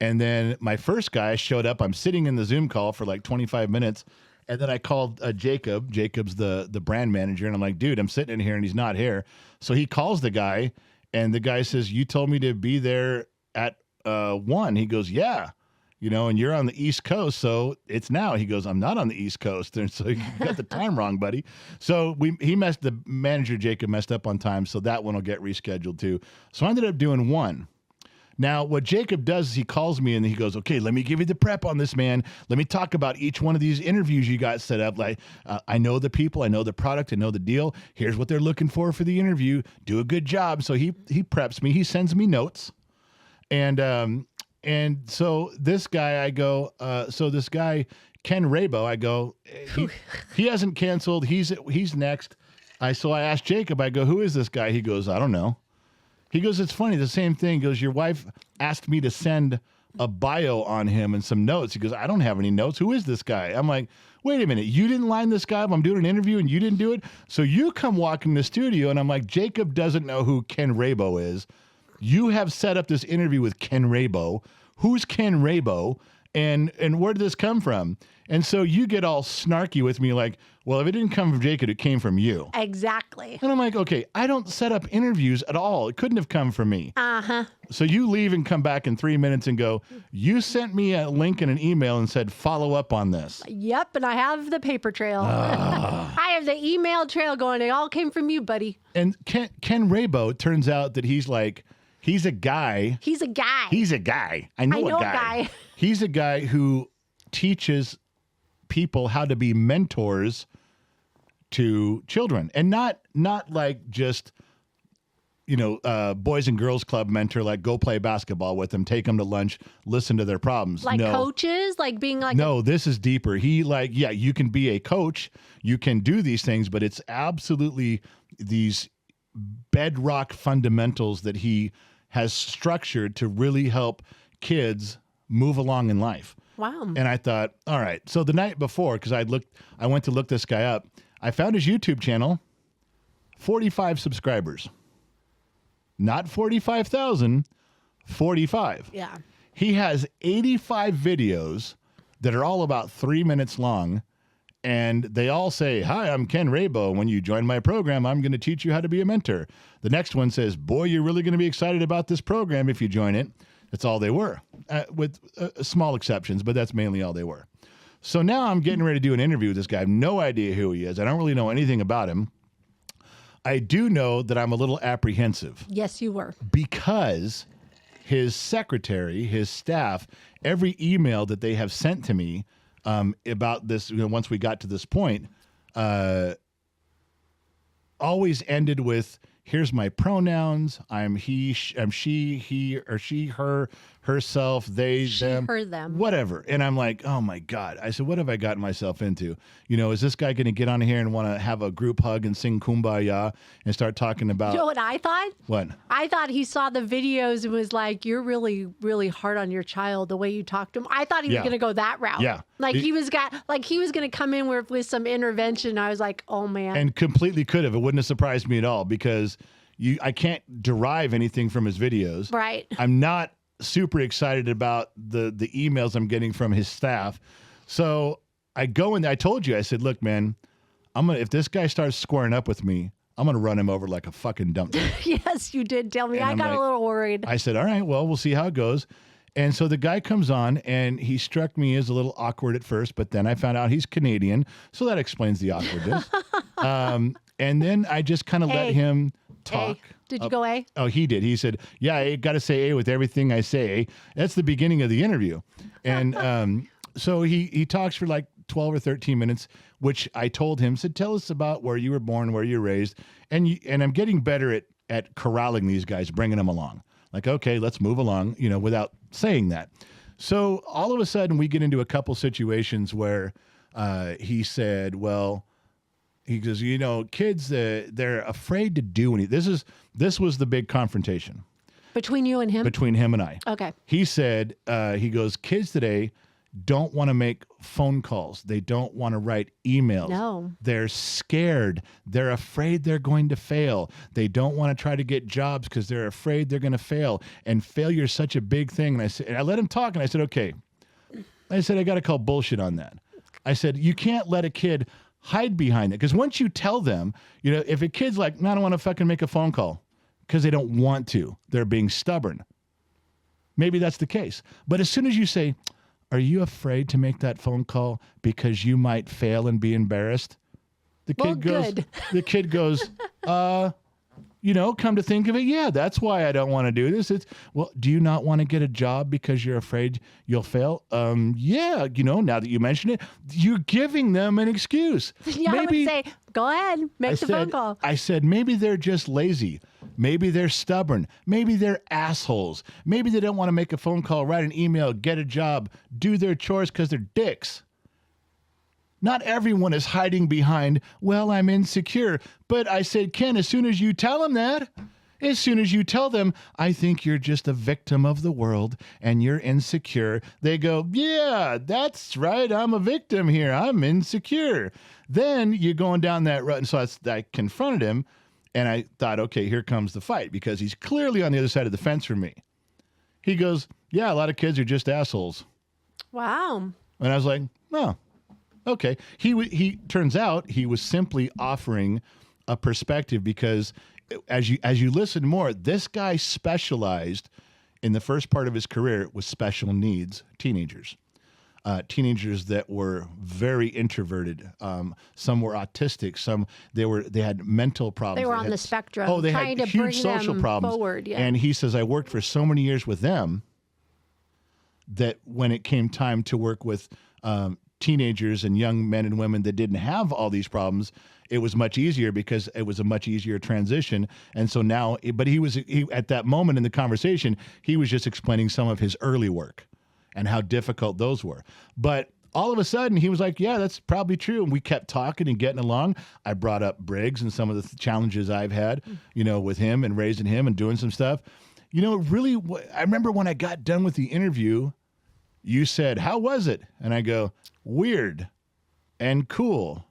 And then my first guy showed up. I'm sitting in the Zoom call for like 25 minutes. And then I called Jacob. Jacob's the brand manager. And I'm like, dude, I'm sitting in here and he's not here. So he calls the guy. And the guy says, you told me to be there at 1. He goes, yeah. And you're on the East Coast, so it's now. He goes, I'm not on the East Coast. And so you got the time wrong, buddy. So the manager, Jacob, messed up on time. So that one will get rescheduled too. So I ended up doing 1. Now, what Jacob does is he calls me and he goes, okay, let me give you the prep on this, man. Let me talk about each one of these interviews you got set up. Like, I know the people, I know the product, I know the deal. Here's what they're looking for the interview. Do a good job. So he preps me. He sends me notes. And so this guy, I go, this guy, Ken Rabow, I go, he hasn't canceled. He's next. So I asked Jacob, I go, who is this guy? He goes, I don't know. He goes, it's funny, the same thing. He goes, your wife asked me to send a bio on him and some notes. He goes, I don't have any notes. Who is this guy? I'm like, wait a minute. You didn't line this guy up. I'm doing an interview and you didn't do it. So you come walk in the studio and I'm like, Jacob doesn't know who Ken Rabow is. You have set up this interview with Ken Rabow. Who's Ken Rabow? And where did this come from? And so you get all snarky with me like, well, if it didn't come from Jacob, it came from you. Exactly. And I'm like, okay, I don't set up interviews at all. It couldn't have come from me. Uh-huh. So you leave and come back in 3 minutes and go, you sent me a link in an email and said, follow up on this. Yep, and I have the paper trail. I have the email trail going. It all came from you, buddy. And Ken Rabow, turns out that he's a guy. He's a guy. He's a guy. I know a guy. He's a guy who teaches people how to be mentors to children, and not like just boys and girls club mentor, like go play basketball with them, take them to lunch, listen to their problems. Like coaches, like being like this is deeper. He you can be a coach, you can do these things, but it's absolutely these bedrock fundamentals that he has structured to really help kids move along in life. Wow. And I thought, all right. So the night before, because I went to look this guy up, I found his YouTube channel, 45 subscribers. Not 45,000, 45. Yeah. He has 85 videos that are all about 3 minutes long. And they all say, hi, I'm Ken Rabow. When you join my program, I'm going to teach you how to be a mentor. The next one says, boy, you're really going to be excited about this program if you join it. That's all they were, with small exceptions, but that's mainly all they were. So now I'm getting ready to do an interview with this guy. I have no idea who he is. I don't really know anything about him. I do know that I'm a little apprehensive. Yes, you were. Because his secretary, his staff, every email that they have sent to me about this, once we got to this point, always ended with, here's my pronouns. I'm he, I'm she, he or she, her. herself, they, them, her, them, whatever. And I'm like, oh my God. I said, what have I gotten myself into? You know, is this guy going to get on here and want to have a group hug and sing Kumbaya and start talking about? You know what I thought? What? I thought he saw the videos and was like, you're really, really hard on your child the way you talk to him. I thought he was going to go that route. Yeah. Like he was going to come in with some intervention. I was like, oh man. And completely could have. It wouldn't have surprised me at all because I can't derive anything from his videos. Right. I'm not super excited about the emails I'm getting from his staff. So I go in there. I told you, I said, look, man, if this guy starts squaring up with me, I'm going to run him over like a fucking dump truck. Yes, you did tell me. And I got a little worried. I said, all right, well, we'll see how it goes. And so the guy comes on and he struck me as a little awkward at first, but then I found out he's Canadian. So that explains the awkwardness. And then I just kind of let him talk. Did you go A? Oh, he did. He said, yeah, I got to say A with everything I say. That's the beginning of the interview. And so he talks for like 12 or 13 minutes, which I told him, said, tell us about where you were born, where you were raised. And I'm getting better at corralling these guys, bringing them along. Like, okay, let's move along, you know, without saying that. So all of a sudden we get into a couple situations where he said, well, he goes, you know, kids, they're afraid to do anything. This was the big confrontation. Between you and him? Between him and I. Okay. He said, he goes, kids today don't want to make phone calls. They don't want to write emails. No. They're scared. They're afraid they're going to fail. They don't want to try to get jobs because they're afraid they're going to fail. And failure is such a big thing. And I let him talk and I said, okay. I said, I got to call bullshit on that. I said, you can't let a kid hide behind it. Because once you tell them, you know, if a kid's like, no, I don't want to fucking make a phone call because they don't want to, they're being stubborn. Maybe that's the case. But as soon as you say, are you afraid to make that phone call because you might fail and be embarrassed? The kid goes, you know, come to think of it, yeah, that's why I don't want to do this. It's, well, do you not want to get a job because you're afraid you'll fail? Yeah, you know, now that you mention it, you're giving them an excuse. Yeah, maybe, I would say, go ahead, make the phone call. I said, maybe they're just lazy. Maybe they're stubborn. Maybe they're assholes. Maybe they don't want to make a phone call, write an email, get a job, do their chores because they're dicks. Not everyone is hiding behind, well, I'm insecure. But I said, Ken, as soon as you tell them that, as soon as you tell them, I think you're just a victim of the world and you're insecure, they go, yeah, that's right. I'm a victim here. I'm insecure. Then you're going down that road. And so I confronted him and I thought, okay, here comes the fight because he's clearly on the other side of the fence from me. He goes, yeah, a lot of kids are just assholes. Wow. And I was like, oh. Okay. He turns out he was simply offering a perspective because as you listen more, this guy specialized in the first part of his career with special needs teenagers. Teenagers that were very introverted. Some were autistic. Some they had mental problems. They were on the spectrum. Oh, they trying had to huge bring social them problems. Forward, yeah. And he says, I worked for so many years with them that when it came time to work with teenagers and young men and women that didn't have all these problems, it was much easier because it was a much easier transition. And so now, but he at that moment in the conversation, he was just explaining some of his early work and how difficult those were. But all of a sudden he was like, yeah, that's probably true. And we kept talking and getting along. I brought up Briggs and some of the challenges I've had, you know, with him and raising him and doing some stuff. You know, really, I remember when I got done with the interview, you said, how was it? And I go, weird and cool,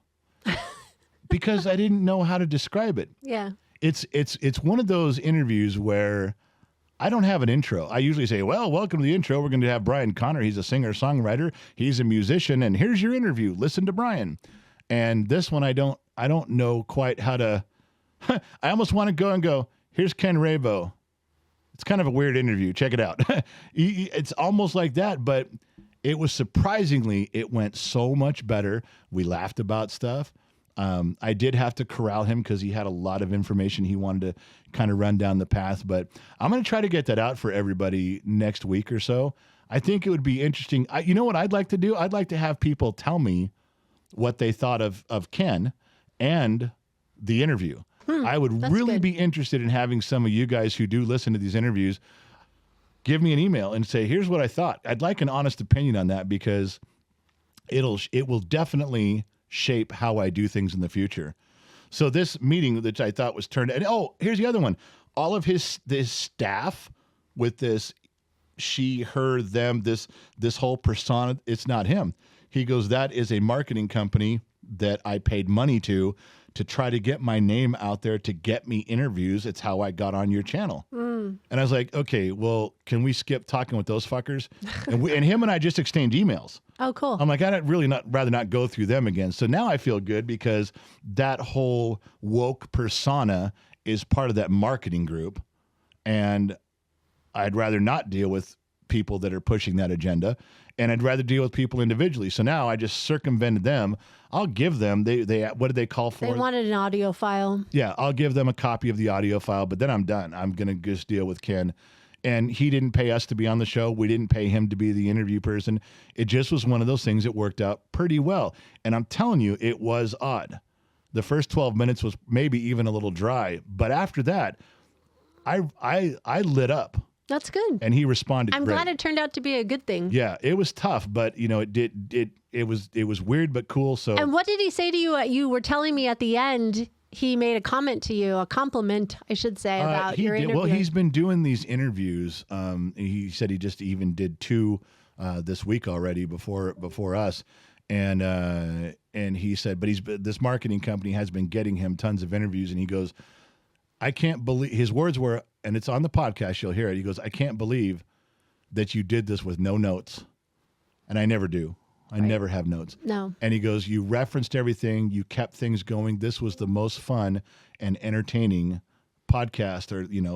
because I didn't know how to describe it. Yeah. It's one of those interviews where I don't have an intro. I usually say, well, welcome to the intro. We're going to have Brian Connor. He's a singer-songwriter. He's a musician. And here's your interview. Listen to Brian. And this one, I don't know quite how to, I almost want to go and go, here's Ken Rabow. It's kind of a weird interview. Check it out. It's almost like that, but it was surprisingly, it went so much better. We laughed about stuff. I did have to corral him because he had a lot of information he wanted to kind of run down the path, but I'm going to try to get that out for everybody next week or so. I think it would be interesting. You know what I'd like to do? I'd like to have people tell me what they thought of Ken and the interview. I would really be interested in having some of you guys who do listen to these interviews give me an email and say, here's what I thought. I'd like an honest opinion on that because it will definitely shape how I do things in the future. So this meeting that I thought was turned, and here's the other one. All of this staff with this she, her, them, this whole persona, it's not him. He goes, that is a marketing company that I paid money to try to get my name out there, to get me interviews. It's how I got on your channel. And I was like, okay, well, can we skip talking with those fuckers? And him and I just exchanged emails. Oh, cool. I'm like, I'd really rather not go through them again. So now I feel good because that whole woke persona is part of that marketing group. And I'd rather not deal with people that are pushing that agenda, and I'd rather deal with people individually. So now I just circumvented them. I'll give them, they what did they call for? They wanted an audio file. Yeah, I'll give them a copy of the audio file, but then I'm done. I'm going to just deal with Ken. And he didn't pay us to be on the show. We didn't pay him to be the interview person. It just was one of those things that worked out pretty well. And I'm telling you, it was odd. The first 12 minutes was maybe even a little dry, but after that, I lit up. That's good. And he responded. I'm glad it turned out to be a good thing. Yeah, it was tough, but it was weird but cool. So. And what did he say to you? You were telling me at the end he made a comment to you, a compliment, I should say, about your interview. Well, he's been doing these interviews. He said he just even did 2 this week already before us, and he said, but this marketing company has been getting him tons of interviews, and he goes, I can't believe, his words were, and it's on the podcast, you'll hear it. He goes, I can't believe that you did this with no notes. And I never do. I never have notes. No. And he goes, you referenced everything. You kept things going. This was the most fun and entertaining podcast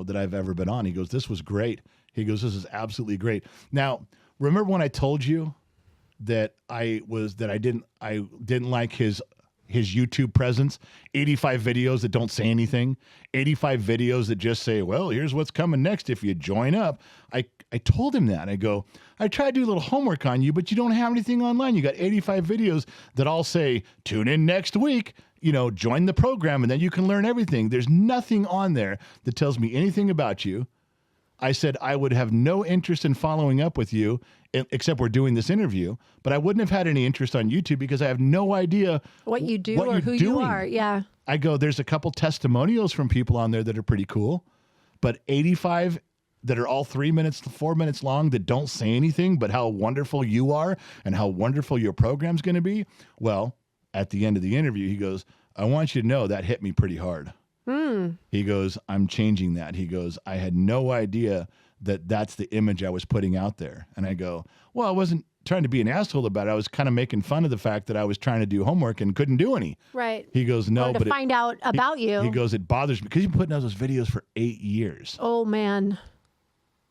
that I've ever been on. He goes, this was great. He goes, this is absolutely great. Now, remember when I told you that I didn't like his YouTube presence, 85 videos that don't say anything, 85 videos that just say, well, here's what's coming next if you join up. I told him that. I go, I tried to do a little homework on you, but you don't have anything online. You got 85 videos that all say, tune in next week, join the program, and then you can learn everything. There's nothing on there that tells me anything about you. I said I would have no interest in following up with you, except we're doing this interview, but I wouldn't have had any interest on YouTube because I have no idea what you do or who you are. Yeah. I go, there's a couple testimonials from people on there that are pretty cool, but 85 that are all 3 minutes to 4 minutes long that don't say anything but how wonderful you are and how wonderful your program's going to be. Well, at the end of the interview, he goes, I want you to know that hit me pretty hard. He goes, I'm changing that. He goes, I had no idea that that's the image I was putting out there. And I go, well, I wasn't trying to be an asshole about it. I was kind of making fun of the fact that I was trying to do homework and couldn't do any. Right. He goes, no, but find out about you. He goes, it bothers me because you've been putting out those videos for 8 years. Oh, man.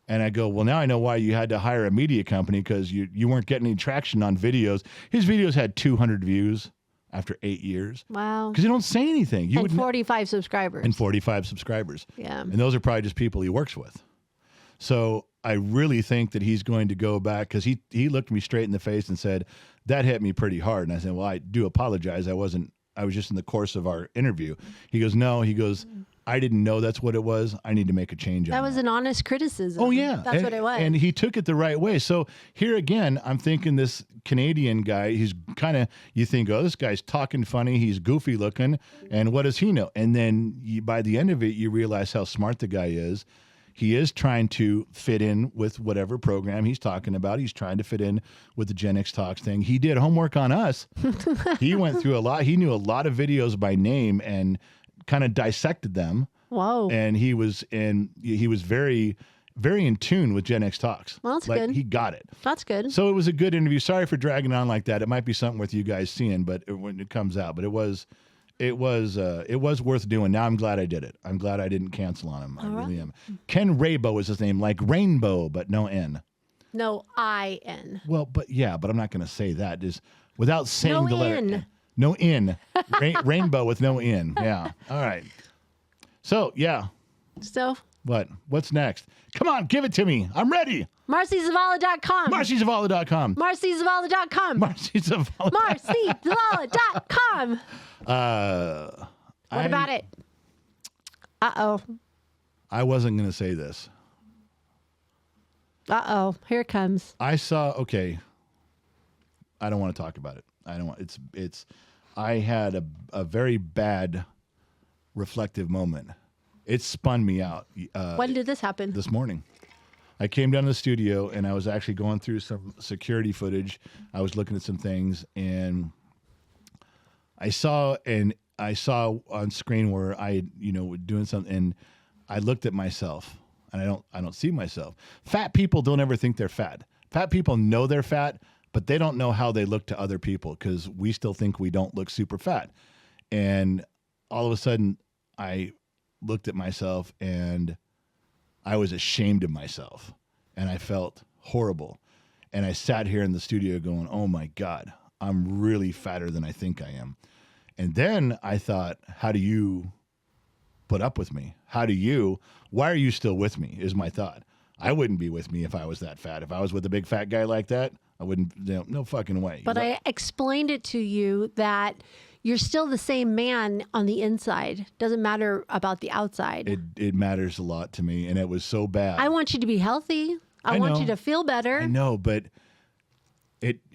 And I go, well, now I know why you had to hire a media company because you weren't getting any traction on videos. His videos had 200 views after 8 years. Wow. Because you don't say anything. And 45 subscribers. And 45 subscribers. Yeah. And those are probably just people he works with. So I really think that he's going to go back because he looked me straight in the face and said, that hit me pretty hard. And I said, well, I do apologize. I was just in the course of our interview. He goes, no, he goes, I didn't know that's what it was. I need to make a change on that. That was an honest criticism. Oh, yeah. That's what it was. And he took it the right way. So here again, I'm thinking this Canadian guy, he's kind of, you think, oh, this guy's talking funny. He's goofy looking. And what does he know? And then by the end of it, you realize how smart the guy is. He is trying to fit in with whatever program he's talking about. He's trying to fit in with the Gen X Talks thing. He did homework on us. He went through a lot. He knew a lot of videos by name and kind of dissected them. Whoa. And he was very, very in tune with Gen X Talks. Well, that's good. He got it. That's good. So it was a good interview. Sorry for dragging on like that. It might be something worth you guys seeing, but when it comes out, but it was worth doing. Now I'm glad I did it. I'm glad I didn't cancel on him. I really am. Ken Rabow is his name, like rainbow, but no N. No I-N. Well, but I'm not going to say that. Just without saying no the letter N. No N. Rainbow with no N. Yeah. All right. So, yeah. So? What? What's next? Come on, give it to me. I'm ready. MarcyZavala.com. MarcyZavala.com. MarcyZavala.com. MarcyZavala. MarcyZavala.com. What about it? Uh-oh. I wasn't going to say this. Uh-oh, here it comes. I saw, okay, I don't want to talk about it. I had a very bad reflective moment. It spun me out. When did this happen? This morning. I came down to the studio and I was actually going through some security footage. I was looking at some things and I saw on screen where I, doing something, and I looked at myself and I don't see myself. Fat people don't ever think they're fat. Fat people know they're fat, but they don't know how they look to other people because we still think we don't look super fat. And all of a sudden I looked at myself and I was ashamed of myself and I felt horrible. And I sat here in the studio going, oh my God, I'm really fatter than I think I am. And then I thought, how do you put up with me? Why are you still with me is my thought. I wouldn't be with me if I was that fat. If I was with a big fat guy like that, I wouldn't, no fucking way. But I explained it to you that you're still the same man on the inside. Doesn't matter about the outside. It matters a lot to me, and it was so bad. I want you to be healthy. I want you to feel better. I know, but it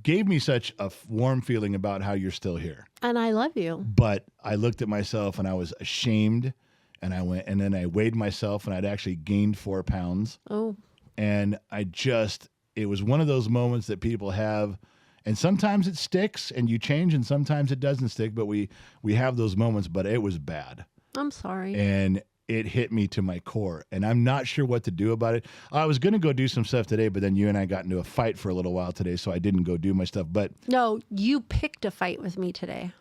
gave me such a warm feeling about how you're still here. And I love you. But I looked at myself and I was ashamed, and then I weighed myself and I'd actually gained 4 pounds. Oh. And it was one of those moments that people have, and sometimes it sticks and you change and sometimes it doesn't stick, but we have those moments, but it was bad. I'm sorry. And it hit me to my core, and I'm not sure what to do about it. I was going to go do some stuff today, but then you and I got into a fight for a little while today, so I didn't go do my stuff. But no, you picked a fight with me today.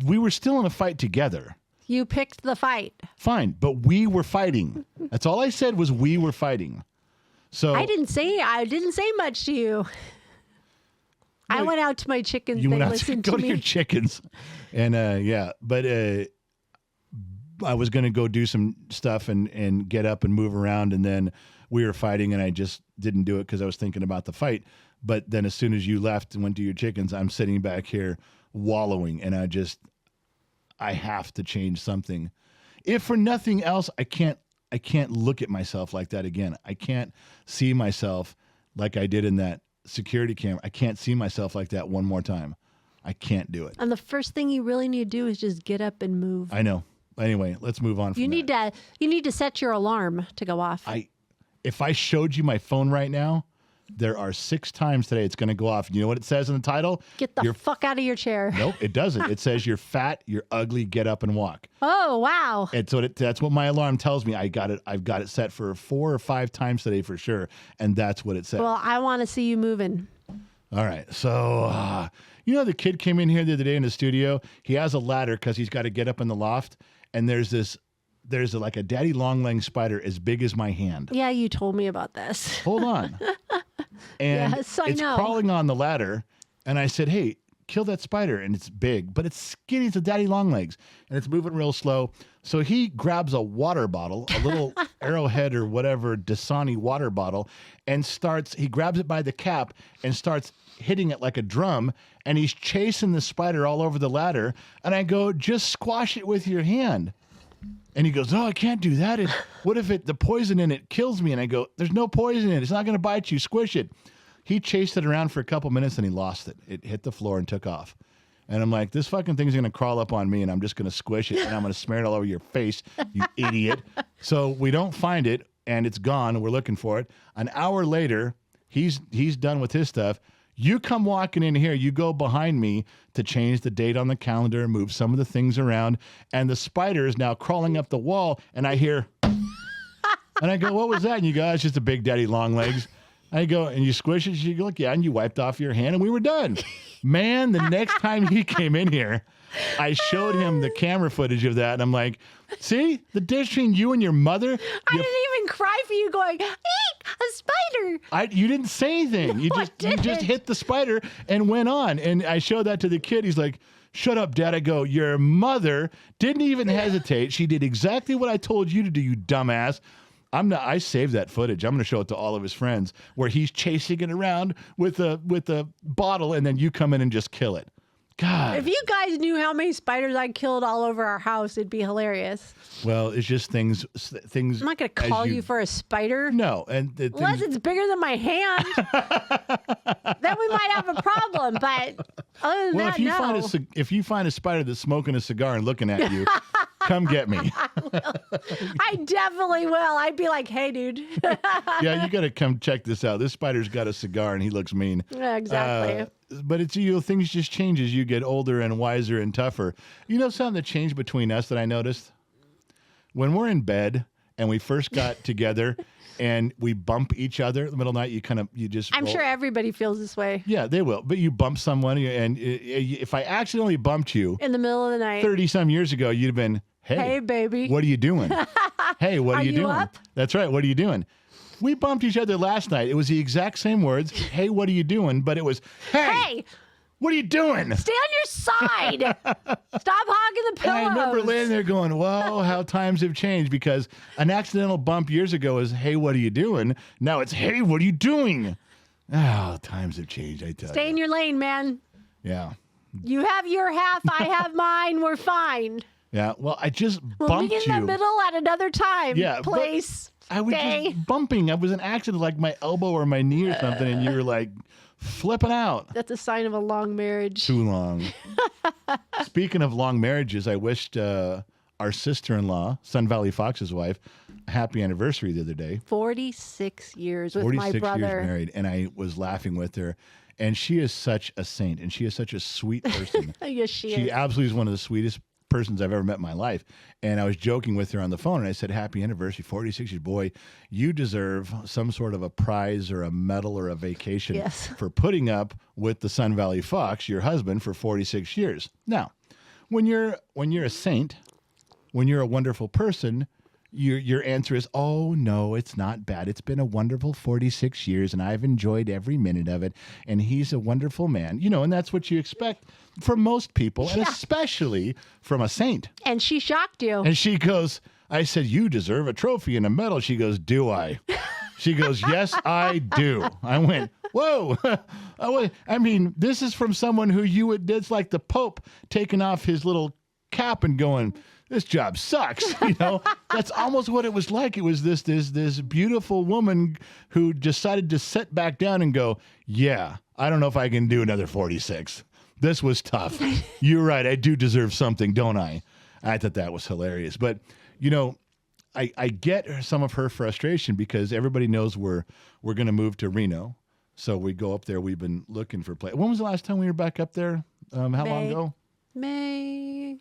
We were still in a fight together. You picked the fight. Fine, but we were fighting. That's all I said was we were fighting. So I didn't say much to you. I went out to my chickens. You they went out listened to go to to me. your chickens, and but I was going to go do some stuff and get up and move around, and then we were fighting, and I just didn't do it because I was thinking about the fight. But then as soon as you left and went to your chickens, I'm sitting back here wallowing, and I have to change something. If for nothing else, I can't look at myself like that again. I can't see myself like I did in that security camera. I can't see myself like that one more time. I can't do it. And the first thing you really need to do is just get up and move. I know. Anyway, let's move on. You need to set your alarm to go off. If I showed you my phone right now, there are 6 times today it's going to go off. You know what it says in the title? Get the fuck out of your chair. Nope, it doesn't. It says you're fat, you're ugly, get up and walk. Oh, wow. And so that's what my alarm tells me. I've got it set for 4 or 5 times today for sure, and that's what it says. Well, I want to see you moving. All right. So, the kid came in here the other day in the studio. He has a ladder because he's got to get up in the loft, and there's like a daddy long-legged spider as big as my hand. Yeah, you told me about this. Hold on. And yes, I it's know. crawling on the ladder, and I said, hey, kill that spider. And it's big, but it's skinny. It's a daddy long legs, and it's moving real slow. So he grabs a water bottle, a little Arrowhead or whatever Dasani water bottle, and he grabs it by the cap and starts hitting it like a drum, and he's chasing the spider all over the ladder. And I go, just squash it with your hand. And he goes, oh, I can't do that. What if the poison in it kills me? And I go, there's no poison in it. It's not going to bite you. Squish it. He chased it around for a couple minutes and he lost it. It hit the floor and took off. And I'm like, this fucking thing's going to crawl up on me and I'm just going to squish it and I'm going to smear it all over your face, you idiot. So we don't find it and it's gone. We're looking for it. An hour later, he's done with his stuff. You come walking in here, you go behind me to change the date on the calendar, move some of the things around, and the spider is now crawling up the wall, and I hear, and I go, what was that? And you go, it's just a big daddy long legs. I go, and you squish it, you go, look, yeah, and you wiped off your hand, and we were done. Man, the next time he came in here, I showed him the camera footage of that, and I'm like, see, the difference between you and your mother. I didn't even cry for you going, eek, a spider. You didn't say anything. You just hit the spider and went on. And I showed that to the kid. He's like, shut up, Dad. I go, your mother didn't even hesitate. She did exactly what I told you to do, you dumbass. I saved that footage. I'm going to show it to all of his friends where he's chasing it around with a bottle, and then you come in and just kill it. God. If you guys knew how many spiders I killed all over our house, it'd be hilarious. Well, it's just things. I'm not going to call you for a spider. No, and unless it's bigger than my hand, then we might have a problem. But other than that, no. If you find a spider that's smoking a cigar and looking at you, come get me. I definitely will. I'd be like, hey, dude. Yeah, you got to come check this out. This spider's got a cigar and he looks mean. Yeah, exactly. But it's things just change as you get older and wiser and tougher. You know something that changed between us that I noticed? When we're in bed and we first got together and we bump each other in the middle of the night, you just I'm sure everybody feels this way. Yeah, they will. But you bump someone, and if I accidentally bumped you in the middle of the night 30-some years ago, you'd have been, hey, baby. What are you doing? Hey, what are you doing? Up? That's right. What are you doing? We bumped each other last night. It was the exact same words. Hey, what are you doing? But it was, hey, what are you doing? Stay on your side. Stop hogging the pillows. And I remember laying there going, whoa, how times have changed, because an accidental bump years ago is, hey, what are you doing? Now it's, hey, what are you doing? Oh, times have changed, I tell you. Stay in your lane, man. Yeah. You have your half, I have mine. We're fine. Yeah, well, I just bumped you. We'll meet in the middle at another time, place. I was just bumping. I was an accident, like my elbow or my knee or something, and you were like flipping out. That's a sign of a long marriage. Too long. Speaking of long marriages, I wished our sister-in-law, Sun Valley Fox's wife, a happy anniversary the other day. 46 years with my brother. 46 years married, and I was laughing with her. And she is such a saint, and she is such a sweet person. Yes, she is. She absolutely is one of the sweetest persons I've ever met in my life. And I was joking with her on the phone, and I said, happy anniversary, 46 years. Boy, you deserve some sort of a prize or a medal or a vacation for putting up with the Sun Valley Fox, your husband, for 46 years. Now, when you're a saint, when you're a wonderful person, your answer is, oh, no, it's not bad. It's been a wonderful 46 years, and I've enjoyed every minute of it, and he's a wonderful man. And that's what you expect from most people, and especially from a saint. And she shocked you. And she goes, I said, you deserve a trophy and a medal. She goes, do I? She goes, yes, I do. I went, whoa. I mean, this is from someone who it's like the Pope taking off his little cap and going, this job sucks. That's almost what it was like. It was this beautiful woman who decided to sit back down and go, yeah, I don't know if I can do another 46. This was tough. You're right. I do deserve something, don't I? I thought that was hilarious. But, I get some of her frustration because everybody knows we're going to move to Reno. So we go up there. We've been looking for play. When was the last time we were back up there? How long ago? May.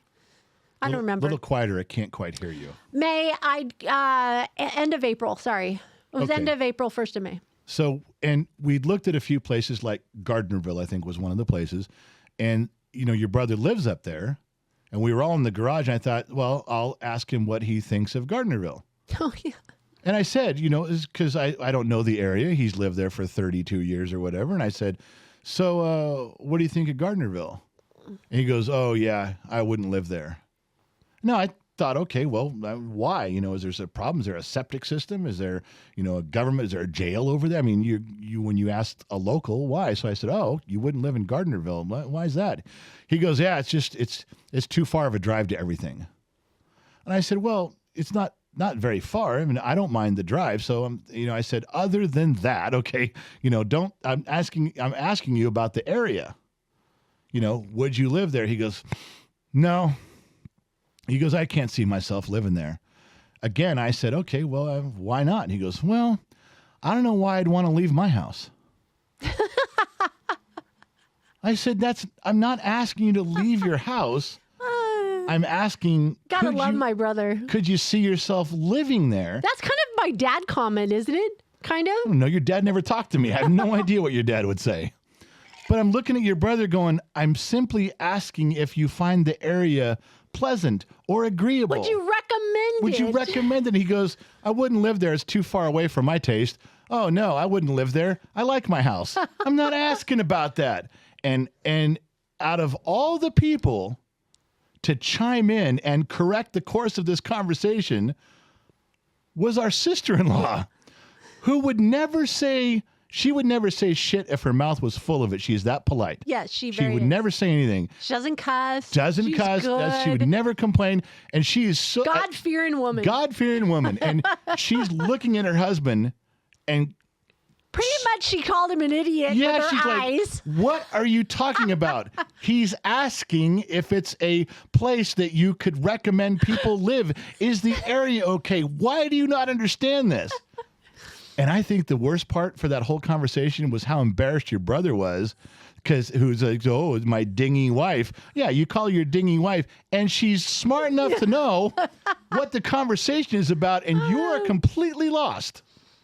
I don't remember. A little quieter. I can't quite hear you. May. End of April. Sorry. It was end of April, 1st of May. So, and we looked at a few places like Gardnerville, I think was one of the places. And, your brother lives up there. And we were all in the garage. And I thought, well, I'll ask him what he thinks of Gardnerville. Oh, yeah. And I said, because I don't know the area. He's lived there for 32 years or whatever. And I said, so what do you think of Gardnerville? And he goes, oh, yeah, I wouldn't live there. No, I thought, okay, well, why? Is there a problem? Is there a septic system? Is there, a government? Is there a jail over there? I mean, you when you asked a local, why? So I said, oh, you wouldn't live in Gardnerville. Why is that? He goes, yeah, it's too far of a drive to everything. And I said, well, it's not very far. I mean, I don't mind the drive. So I said, other than that, okay, I'm asking you about the area. Would you live there? He goes, no. He goes, I can't see myself living there. Again, I said, okay, well, why not? He goes, well, I don't know why I'd want to leave my house. I said, I'm not asking you to leave your house. I'm asking. Gotta love my brother. Could you see yourself living there? That's kind of my dad comment, isn't it? Kind of? No, your dad never talked to me. I have no idea what your dad would say. But I'm looking at your brother going, I'm simply asking if you find the area pleasant or agreeable. Would you recommend it? Would you recommend it? He goes, I wouldn't live there. It's too far away from my taste. Oh, no, I wouldn't live there. I like my house. I'm not asking about that. And out of all the people to chime in and correct the course of this conversation was our sister-in-law, who would never say She would never say shit if her mouth was full of it. She is that polite. Yes, she would never say anything. She doesn't cuss. She's cuss. Good. She would never complain. And she is so God-fearing woman. God-fearing woman. And she's looking at her husband and pretty much she called him an idiot with her she's eyes. Like, what are you talking about? He's asking if it's a place that you could recommend people live. Is the area okay? Why do you not understand this? And I think the worst part for that whole conversation was how embarrassed your brother was, because who's like, oh, it's my dingy wife. Yeah, you call her your dingy wife, and she's smart enough to know what the conversation is about, and you're completely lost.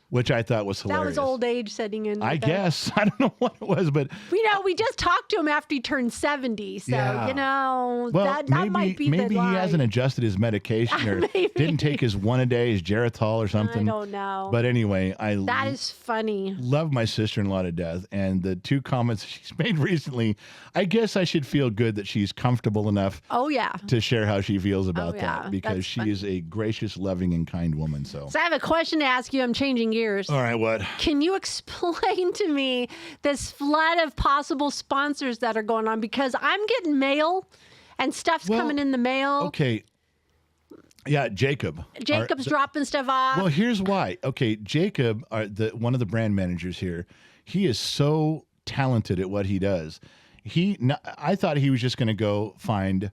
Which I thought was hilarious. That was old age setting in. I guess. I don't know what it was, but... we just talked to him after he turned 70, so, that might be maybe the lie. He hasn't adjusted his medication or didn't take his one a day, his Geritol or something. I don't know. But anyway, that is funny. Love my sister-in-law to death, and the 2 comments she's made recently, I guess I should feel good that she's comfortable enough to share how she feels about that, because she is a gracious, loving, and kind woman. So I have a question to ask you. I'm changing gears. All right, what? Can you explain to me this flood of possible sponsors that are going on? Because I'm getting mail and stuff's coming in the mail. Okay. Yeah, Jacob. Jacob's dropping stuff off. Well, here's why. Okay, Jacob, one of the brand managers here, he is so talented at what he does. I thought he was just going to go find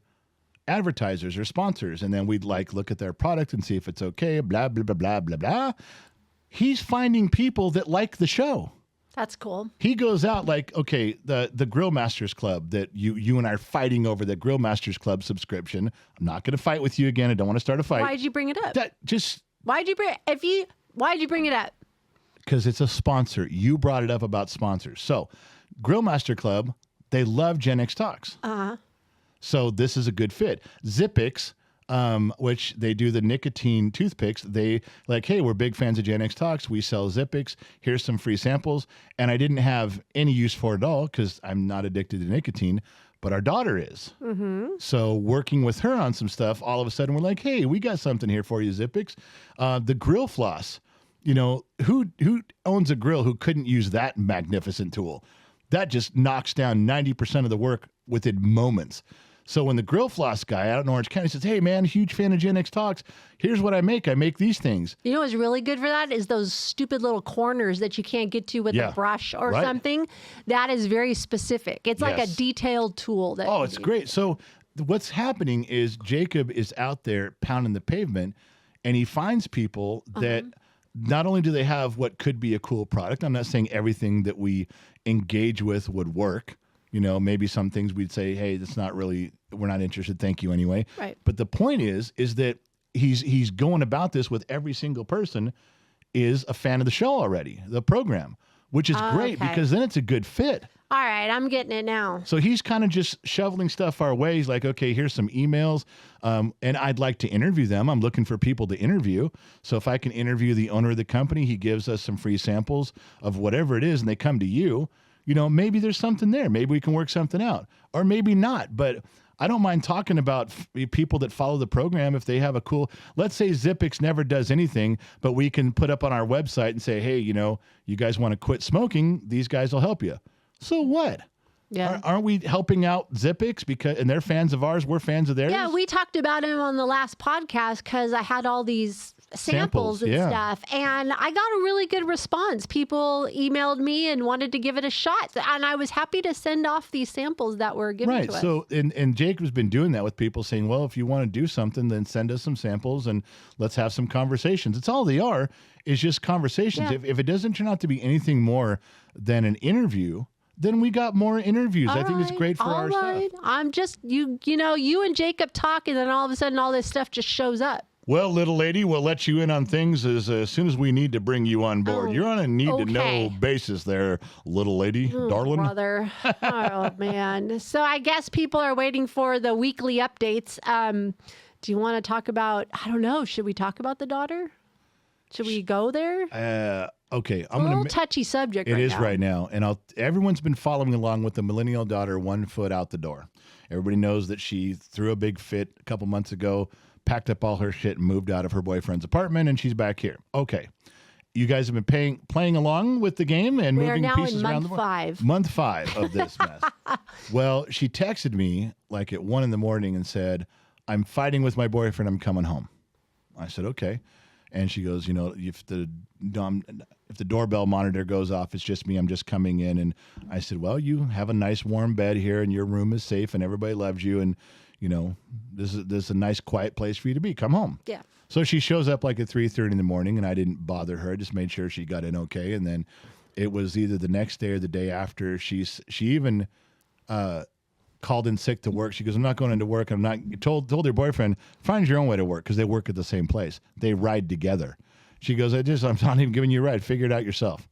advertisers or sponsors, and then we'd look at their product and see if it's okay, blah, blah, blah, blah, blah, blah. He's finding people that like the show. That's cool. He goes out the Grill Masters Club that you and I are fighting over, the Grill Masters Club subscription. I'm not going to fight with you again. I don't want to start a fight. Why'd you bring it up? Why'd you bring it up? Because it's a sponsor. You brought it up about sponsors. So, Grill Master Club, they love Gen X Talks. So this is a good fit. Zippix, which they do the nicotine toothpicks. They hey, we're big fans of Gen X Talks. We sell Zippix. Here's some free samples. And I didn't have any use for it at all because I'm not addicted to nicotine, but our daughter is. Mm-hmm. So working with her on some stuff, all of a sudden we're like, hey, we got something here for you, Zippix. The grill floss. Who owns a grill who couldn't use that magnificent tool? That just knocks down 90% of the work within moments. So when the grill floss guy out in Orange County says, hey, man, huge fan of Gen X Talks, here's what I make. I make these things. You know what's really good for that is those stupid little corners that you can't get to with a brush or something. That is very specific. It's like a detailed tool. It's great. So what's happening is Jacob is out there pounding the pavement, and he finds people that not only do they have what could be a cool product. I'm not saying everything that we engage with would work. Maybe some things we'd say, hey, that's not really, we're not interested. Thank you anyway. Right. But the point is that he's going about this with every single person is a fan of the show already, the program, which is great because then it's a good fit. All right, I'm getting it now. So he's kind of just shoveling stuff our way. He's like, okay, here's some emails, and I'd like to interview them. I'm looking for people to interview. So if I can interview the owner of the company, he gives us some free samples of whatever it is, and they come to you. Maybe there's something there. Maybe we can work something out, or maybe not. But I don't mind talking about people that follow the program if they have a cool. Let's say Zippix never does anything, but we can put up on our website and say, hey, you guys want to quit smoking? These guys will help you. So what? Yeah. Aren't we helping out Zippix and they're fans of ours? We're fans of theirs. Yeah, we talked about him on the last podcast because I had all these samples and stuff, and I got a really good response. People emailed me and wanted to give it a shot, and I was happy to send off these samples that were given to us. So and Jacob's been doing that with people, saying, well, if you want to do something, then send us some samples and let's have some conversations. It's all they are, is just conversations. Yeah. If it doesn't turn out to be anything more than an interview, then we got more interviews. I think it's great for our stuff. I'm just, you and Jacob talk, and then all of a sudden all this stuff just shows up. Well, little lady, we'll let you in on things as soon as we need to bring you on board. You're on a need-to-know basis there, little lady, darling. Brother. Oh, man. So I guess people are waiting for the weekly updates. Do you want to talk about, I don't know, should we talk about the daughter? Should we go there? Okay. It's a little touchy subject It is right now. And everyone's been following along with the millennial daughter 1 foot out the door. Everybody knows that she threw a big fit a couple months ago, packed up all her shit and moved out of her boyfriend's apartment, and she's back here. Okay. you guys have been playing along with the game and moving pieces around the board. We are now in month 5. Month 5 of this mess. Well, she texted me like at 1 a.m. and said, "I'm fighting with my boyfriend. I'm coming home." I said, "Okay." And she goes, if the doorbell monitor goes off, it's just me. I'm just coming in. And I said, "Well, you have a nice warm bed here, and your room is safe, and everybody loves you, and this is a nice quiet place for you to be. Come home." Yeah. So she shows up like at 3:30 in the morning, and I didn't bother her. I just made sure she got in okay. And then it was either the next day or the day after. She even called in sick to work. She goes, "I'm not going into work. I'm not." Told her boyfriend, "Find your own way to work," because they work at the same place. They ride together. She goes, I'm not even giving you a ride. Figure it out yourself."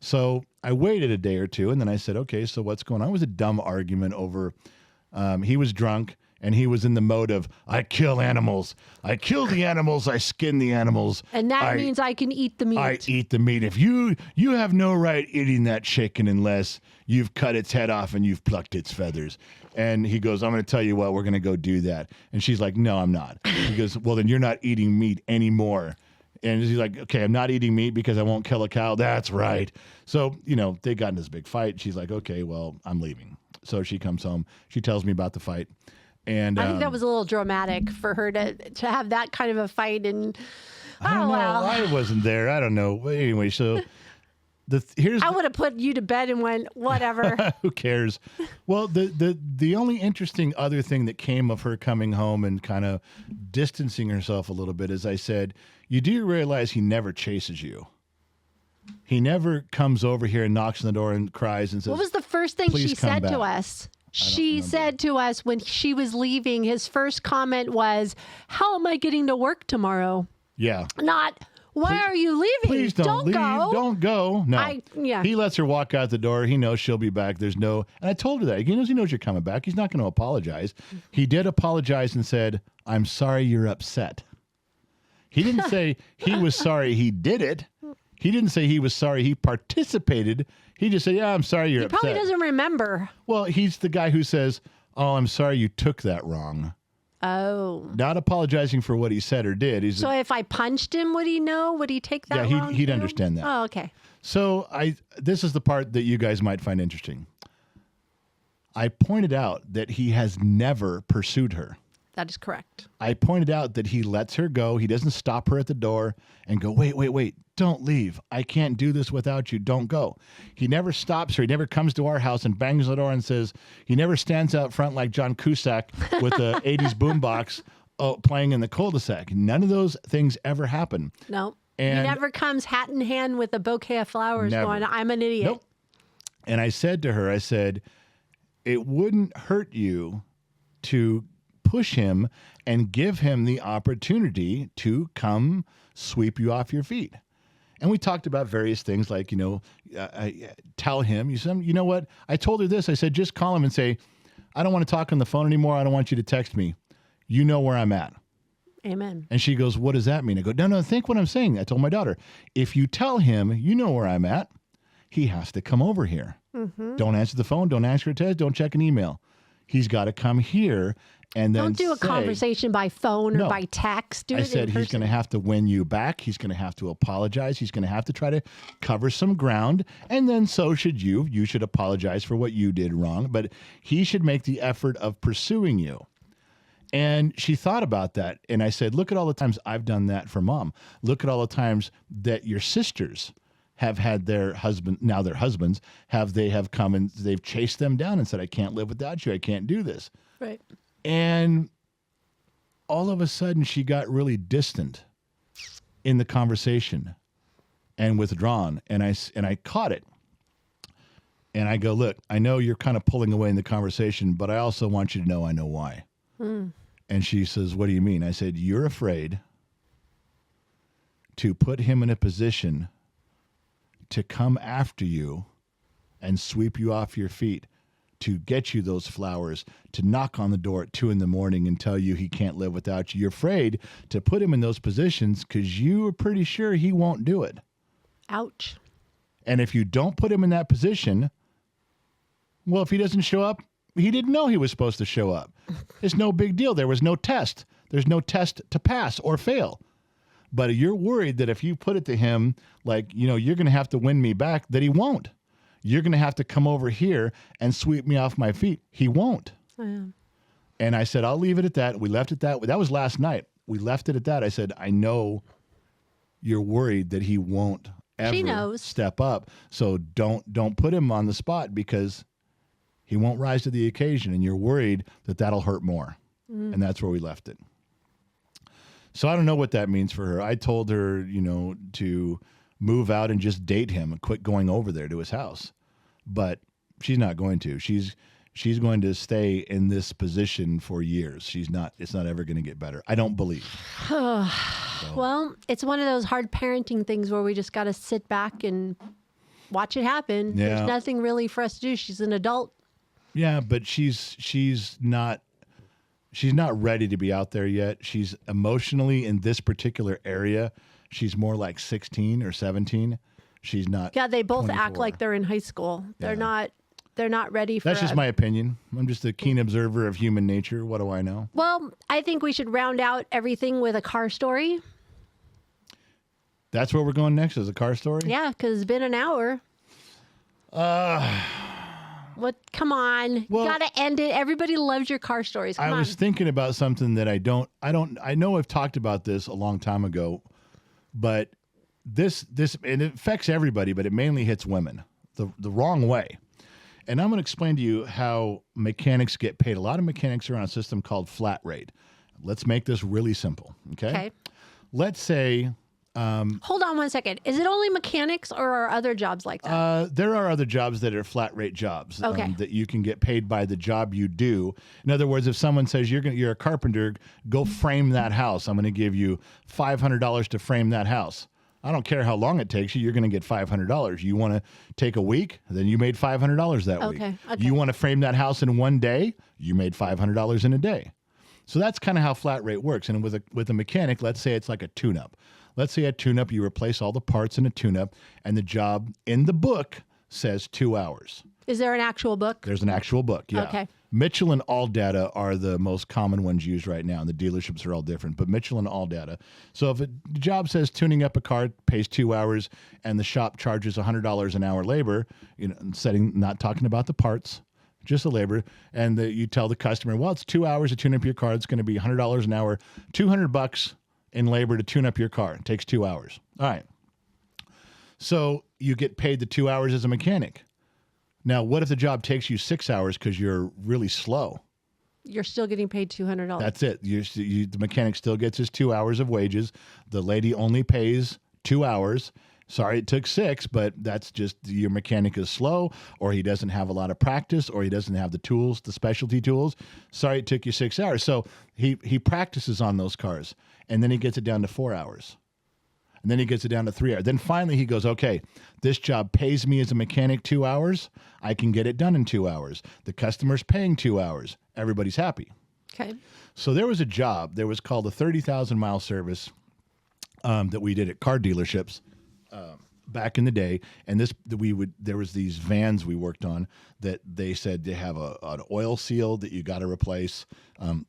So I waited a day or two, and then I said, "Okay, so what's going on?" It was a dumb argument over. He was drunk. And he was in the mode of, "I kill animals. I kill the animals. I skin the animals. And that means I can eat the meat. I eat the meat. If you have no right eating that chicken unless you've cut its head off and you've plucked its feathers." And he goes, "I'm going to tell you what, we're going to go do that." And she's like, "No, I'm not." He goes, "Well, then you're not eating meat anymore." And he's like, "Okay, I'm not eating meat because I won't kill a cow." "That's right." So, they got in this big fight. She's like, "Okay, well, I'm leaving." So she comes home. She tells me about the fight. And I think that was a little dramatic for her to have that kind of a fight. And I don't know. I wasn't there. I don't know. But anyway, so I would have put you to bed and went, whatever. Who cares? Well, the only interesting other thing that came of her coming home and kind of distancing herself a little bit is I said, "You do realize he never chases you. He never comes over here and knocks on the door and cries and says." What was the first thing she said back. to us? She said to us when she was leaving, his first comment was, "How am I getting to work tomorrow?" Yeah. Not, "Why are you leaving? Please don't leave. Go. Don't go." No. He lets her walk out the door. He knows she'll be back. And I told her that. He knows you're coming back. He's not going to apologize. He did apologize and said, "I'm sorry you're upset." He didn't say he was sorry he did it. He didn't say he was sorry he participated. He just said, "Yeah, I'm sorry you're upset." He probably doesn't remember. Well, he's the guy who says, "Oh, I'm sorry you took that wrong." Oh. Not apologizing for what he said or did. So if I punched him, would he know? Would he take that wrong? Yeah, he'd understand that. Oh, okay. So this is the part that you guys might find interesting. I pointed out that he has never pursued her. That is correct. I pointed out that he lets her go. He doesn't stop her at the door and go, wait, don't leave. I can't do this without you. Don't go. He never stops her. He never comes to our house and bangs the door and says, he never stands out front like John Cusack with the 80s boombox playing in the cul-de-sac. None of those things ever happen. No. And he never comes hat in hand with a bouquet of flowers going, "I'm an idiot." Nope. And I said to her, it wouldn't hurt you to push him and give him the opportunity to come sweep you off your feet. And we talked about various things like, tell him, you know what? I told her this. I said, just call him and say, "I don't want to talk on the phone anymore. I don't want you to text me. You know where I'm at." Amen. And she goes, "What does that mean?" I go, no, think what I'm saying. I told my daughter, if you tell him, you know where I'm at, he has to come over here. Mm-hmm. Don't answer the phone. Don't answer a text. Don't check an email. He's got to come here. And then don't do a conversation by phone or by text. Do it in person. I said he's going to have to win you back. He's going to have to apologize. He's going to have to try to cover some ground. And then so should you. You should apologize for what you did wrong. But he should make the effort of pursuing you. And she thought about that. And I said, look at all the times I've done that for Mom. Look at all the times that your sisters have had their husbands have come and they've chased them down and said, "I can't live without you. I can't do this." Right. And all of a sudden, she got really distant in the conversation and withdrawn. And I caught it. And I go, "Look, I know you're kind of pulling away in the conversation, but I also want you to know I know why." And she says, "What do you mean?" I said, "You're afraid to put him in a position to come after you and sweep you off your feet, to get you those flowers, to knock on the door at 2 a.m. and tell you he can't live without you. You're afraid to put him in those positions because you are pretty sure he won't do it." Ouch. And if you don't put him in that position, well, if he doesn't show up, he didn't know he was supposed to show up. It's no big deal. There was no test. There's no test to pass or fail. But you're worried that if you put it to him, like, you're going to have to win me back, that he won't. You're going to have to come over here and sweep me off my feet. He won't. Oh, yeah. And I said, I'll leave it at that. We left it that. That was last night. We left it at that. I said, I know you're worried that he won't ever step up. So don't put him on the spot because he won't rise to the occasion. And you're worried that that'll hurt more. And that's where we left it. So I don't know what that means for her. I told her, to move out and just date him and quit going over there to his house. But she's not going to. She's going to stay in this position for years. It's not ever going to get better. I don't believe. Well, it's one of those hard parenting things where we just got to sit back and watch it happen. Yeah. There's nothing really for us to do. She's an adult. Yeah, but she's not ready to be out there yet. She's emotionally in this particular area. She's more like 16 or 17. She's not. Yeah, they both 24. act like they're in high school. They're not ready for That's just my opinion. I'm just a keen observer of human nature. What do I know? Well, I think we should round out everything with a car story. That's where we're going next, is a car story? Yeah, because it's been an hour. What? Come on. Well, you got to end it. Everybody loves your car stories. Come on. I was thinking about something that I know I've talked about this a long time ago, but this, and it affects everybody, but it mainly hits women the wrong way. And I'm going to explain to you how mechanics get paid. A lot of mechanics are on a system called flat rate. Let's make this really simple. Okay. Let's say, hold on one second. Is it only mechanics or are other jobs like that? there are other jobs that are flat rate jobs that you can get paid by the job you do. In other words, if someone says you're a carpenter, go frame that house. I'm going to give you $500 to frame that house. I don't care how long it takes you. You're going to get $500. You want to take a week, then you made $500 that week. Okay. You want to frame that house in one day, you made $500 in a day. So that's kind of how flat rate works. And with a mechanic, let's say it's like a tune-up. Let's say a tune-up, you replace all the parts in a tune-up, and the job in the book says 2 hours. Is there an actual book? There's an actual book, yeah. Okay. Mitchell and ALLDATA are the most common ones used right now, and the dealerships are all different, but Mitchell and ALLDATA. So if the job says tuning up a car pays 2 hours and the shop charges $100 an hour labor, not talking about the parts, just the labor, and you tell the customer, well, it's 2 hours to tune up your car. It's going to be $100 an hour, $200 in labor to tune up your car. It takes 2 hours. All right. So you get paid the 2 hours as a mechanic. Now, what if the job takes you 6 hours because you're really slow? You're still getting paid $200. That's it. The mechanic still gets his 2 hours of wages. The lady only pays 2 hours. Sorry, it took 6, but that's just your mechanic is slow, or he doesn't have a lot of practice, or he doesn't have the tools, the specialty tools. Sorry, it took you 6 hours. So he practices on those cars, and then he gets it down to 4 hours. And then he gets it down to 3 hours. Then finally he goes, okay, this job pays me as a mechanic 2 hours. I can get it done in 2 hours. The customer's paying 2 hours. Everybody's happy. Okay. So there was a job. There was called a 30,000-mile service that we did at car dealerships back in the day. And there was these vans we worked on that they said they have an oil seal that you got to replace. And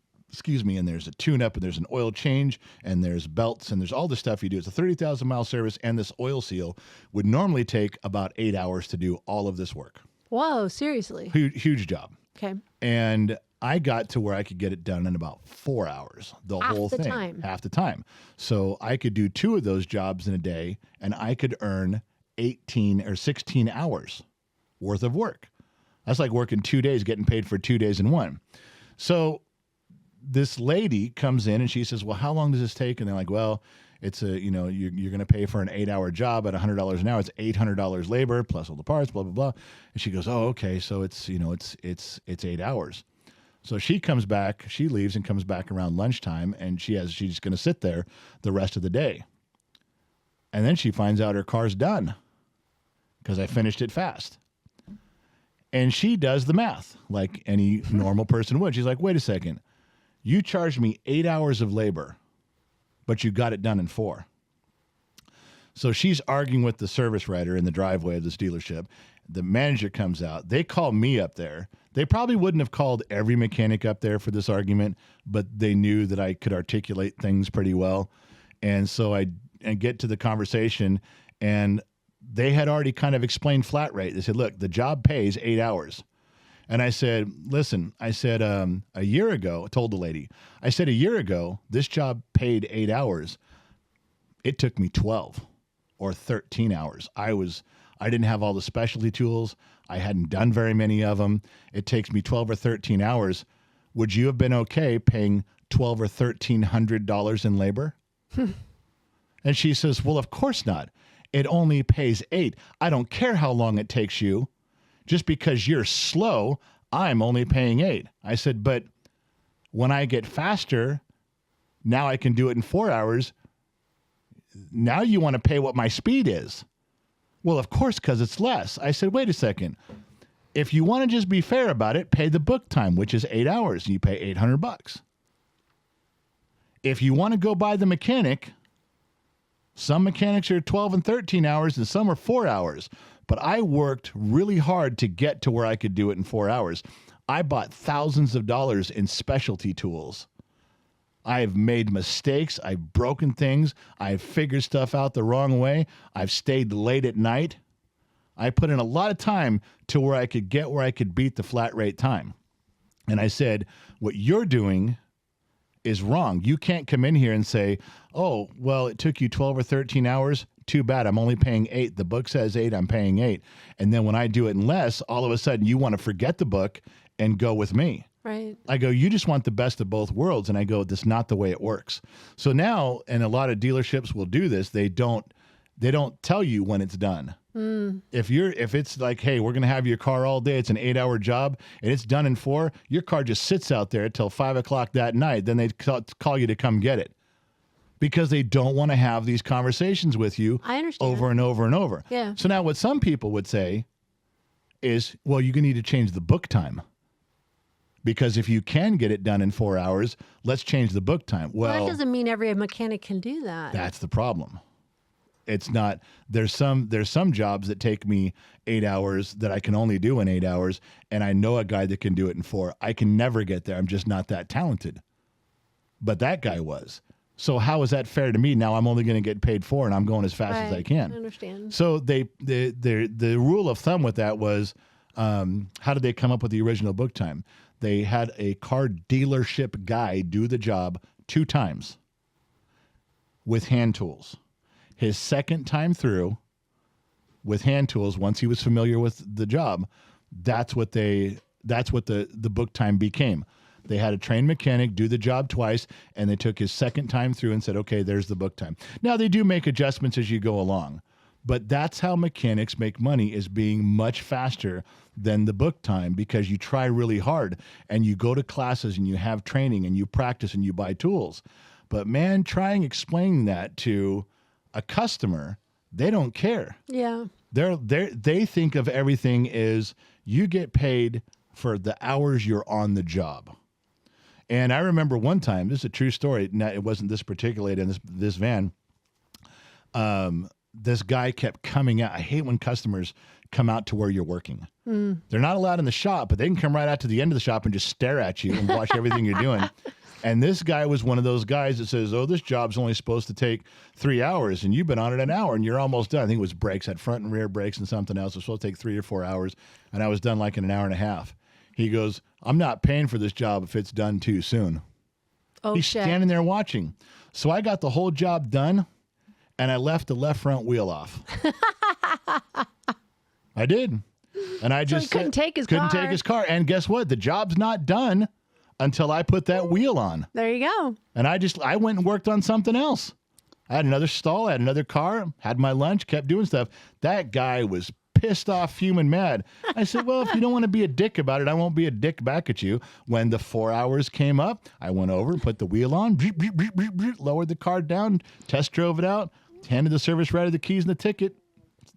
there's a tune-up, and there's an oil change, and there's belts, and there's all the stuff you do. It's a 30,000-mile service, and this oil seal would normally take about 8 hours to do all of this work. Whoa, seriously? Huge job. Okay. And I got to where I could get it done in about 4 hours, whole thing. Half the time. So I could do 2 of those jobs in a day, and I could earn 18 or 16 hours worth of work. That's like working 2 days, getting paid for 2 days in one. So this lady comes in and she says, well, how long does this take? And they're like, well, it's you're going to pay for an 8-hour job at $100 an hour. It's $800 labor plus all the parts, blah, blah, blah. And she goes, oh, okay. So it's 8 hours. So she comes back, she leaves and comes back around lunchtime, and she's going to sit there the rest of the day. And then she finds out her car's done because I finished it fast. And she does the math like any normal person would. She's like, wait a second. You charged me 8 hours of labor, but you got it done in 4. So she's arguing with the service writer in the driveway of this dealership. The manager comes out. They call me up there. They probably wouldn't have called every mechanic up there for this argument, but they knew that I could articulate things pretty well. And so I get to the conversation, and they had already kind of explained flat rate. They said, look, the job pays 8 hours. And I said, listen, I said, a year ago, I told the lady, I said, a year ago, this job paid 8 hours. It took me 12 or 13 hours. I didn't have all the specialty tools. I hadn't done very many of them. It takes me 12 or 13 hours. Would you have been okay paying $1,200 or $1,300 in labor? And she says, well, of course not. It only pays 8. I don't care how long it takes you. Just because you're slow, I'm only paying 8. I said, but when I get faster, now I can do it in 4 hours. Now you want to pay what my speed is. Well, of course, because it's less. I said, wait a second. If you want to just be fair about it, pay the book time, which is 8 hours, and you pay $800. If you want to go by the mechanic, some mechanics are 12 and 13 hours, and some are 4 hours. But I worked really hard to get to where I could do it in 4 hours. I bought thousands of dollars in specialty tools. I've made mistakes. I've broken things. I've figured stuff out the wrong way. I've stayed late at night. I put in a lot of time to where I could get where I could beat the flat rate time. And I said, what you're doing is wrong. You can't come in here and say, oh, well, it took you 12 or 13 hours. Too bad. I'm only paying 8. The book says 8. I'm paying 8. And then when I do it in less, all of a sudden you want to forget the book and go with me. Right. I go, you just want the best of both worlds. And I go, that's not the way it works. So now, and a lot of dealerships will do this, they don't tell you when it's done. If it's like, hey, we're going to have your car all day, it's an 8-hour job, and it's done in 4, your car just sits out there till 5 o'clock that night. Then they call you to come get it. Because they don't want to have these conversations with you over and over and over. Yeah. So now what some people would say is, well, you're going to need to change the book time. Because if you can get it done in 4 hours, let's change the book time. Well, that doesn't mean every mechanic can do that. That's the problem. It's not, there's some jobs that take me 8 hours that I can only do in 8 hours, and I know a guy that can do it in 4. I can never get there. I'm just not that talented. But that guy was. So how is that fair to me? Now I'm only going to get paid 4, and I'm going as fast as I can. I understand. So the rule of thumb with that was, how did they come up with the original book time? They had a car dealership guy do the job 2 times with hand tools. His second time through with hand tools, once he was familiar with the job, that's what the book time became. They had a trained mechanic do the job twice, and they took his second time through and said, okay, there's the book time. Now, they do make adjustments as you go along, but that's how mechanics make money, is being much faster than the book time, because you try really hard and you go to classes and you have training and you practice and you buy tools. But man, trying explaining that to a customer, they don't care. Yeah. They think of everything as you get paid for the hours you're on the job. And I remember one time, this is a true story. Now, it wasn't this particularly in this van. This guy kept coming out. I hate when customers come out to where you're working. They're not allowed in the shop, but they can come right out to the end of the shop and just stare at you and watch everything you're doing. And this guy was one of those guys that says, oh, this job's only supposed to take 3 hours, and you've been on it an hour, and you're almost done. I think it was brakes, had front and rear brakes and something else. It was supposed to take 3 or 4 hours, and I was done like in an hour and a half. He goes, I'm not paying for this job if it's done too soon. Oh, He's shit. standing there watching. So I got the whole job done, and I left the left front wheel off. I did. And I just couldn't take his car. And guess what? The job's not done until I put that wheel on. There you go. And I went and worked on something else. I had another stall, I had another car, had my lunch, kept doing stuff. That guy was pissed off, fuming mad. I said, well, if you don't want to be a dick about it, I won't be a dick back at you. When the 4 hours came up, I went over, put the wheel on, lowered the car down, test drove it out, handed the service writer the keys and the ticket,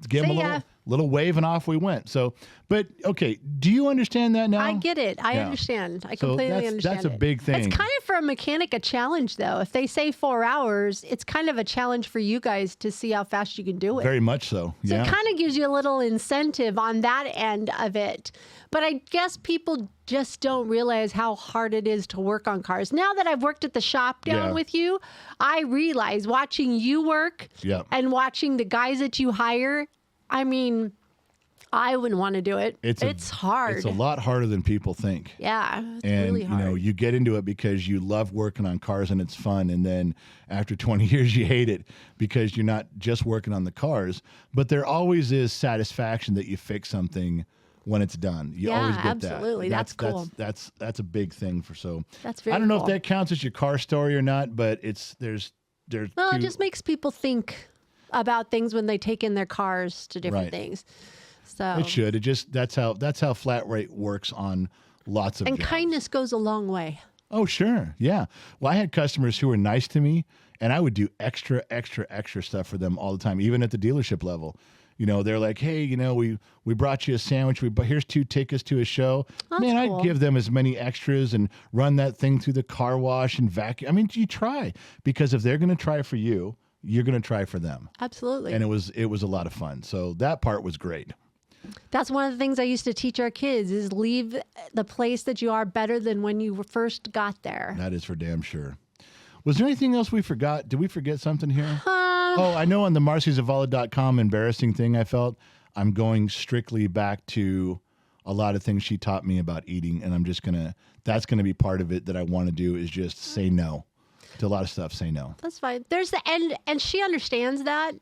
gave him a little wave, and off we went. So, but okay, do you understand that now? I get it. I understand. I completely understand. That's a big thing. It's kind of for a mechanic a challenge, though. If they say 4 hours, it's kind of a challenge for you guys to see how fast you can do it. Very much so. So it kind of gives you a little incentive on that end of it. But I guess people just don't realize how hard it is to work on cars. Now that I've worked at the shop down with you, I realize watching you work and watching the guys that you hire, I mean, I wouldn't want to do it. It's hard. It's a lot harder than people think. Yeah, it's and, really hard. You know, you get into it because you love working on cars and it's fun. And then after 20 years, you hate it because you're not just working on the cars. But there always is satisfaction that you fix something when it's done. You always get absolutely. that. That's cool. That's a big thing for That's very I don't know cool. if that counts as your car story or not, but there's well, it just makes people think about things when they take in their cars to different things. So it should. That's how flat rate works on lots of and jobs. kindness goes a long way. Oh, sure. Yeah. Well, I had customers who were nice to me, and I would do extra stuff for them all the time, even at the dealership level. You know, they're like, hey, you know, we brought you a sandwich. Here's 2 tickets to a show. That's cool. I'd give them as many extras and run that thing through the car wash and vacuum. I mean, you try, because if they're going to try for you, you're going to try for them. Absolutely. And it was a lot of fun. So that part was great. That's one of the things I used to teach our kids is leave the place that you are better than when you first got there. That is for damn sure. Was there anything else we forgot? Did we forget something here? Oh, I know on the marcyzavala.com embarrassing thing I felt, I'm going strictly back to a lot of things she taught me about eating, and that's going to be part of it that I want to do is just say no. To a lot of stuff, say no. That's fine. There's the end, and she understands that.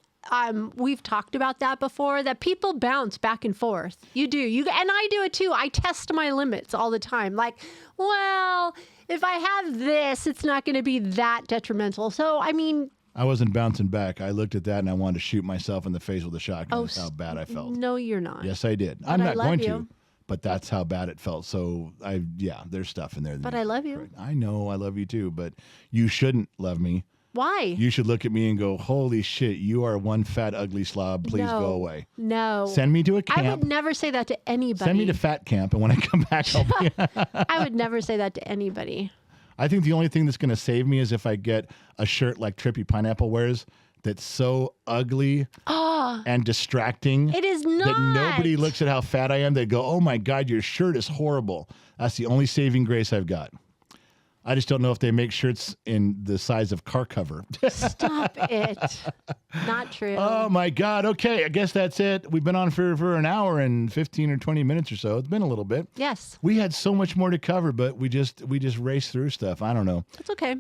We've talked about that before, that people bounce back and forth. You do. And I do it too. I test my limits all the time. Like, well, if I have this, it's not going to be that detrimental. So, I mean, I wasn't bouncing back. I looked at that and I wanted to shoot myself in the face with a shotgun. That's how bad I felt. No, you're not. Yes, I did. But I'm not going you. to, but that's how bad it felt. So, there's stuff in there. But I love you. I know I love you too, but you shouldn't love me. Why? You should look at me and go, holy shit, you are one fat, ugly slob. Please go away. No. Send me to a camp. I would never say that to anybody. Send me to fat camp, and when I come back, I'll be... I would never say that to anybody. I think the only thing that's going to save me is if I get a shirt like Trippy Pineapple wears that's so ugly and distracting. It is not. That nobody looks at how fat I am. They go, oh my God, your shirt is horrible. That's the only saving grace I've got. I just don't know if they make shirts in the size of car cover. Stop it. Not true. Oh, my God. Okay, I guess that's it. We've been on for an hour and 15 or 20 minutes or so. It's been a little bit. Yes. We had so much more to cover, but we just raced through stuff. I don't know. That's okay.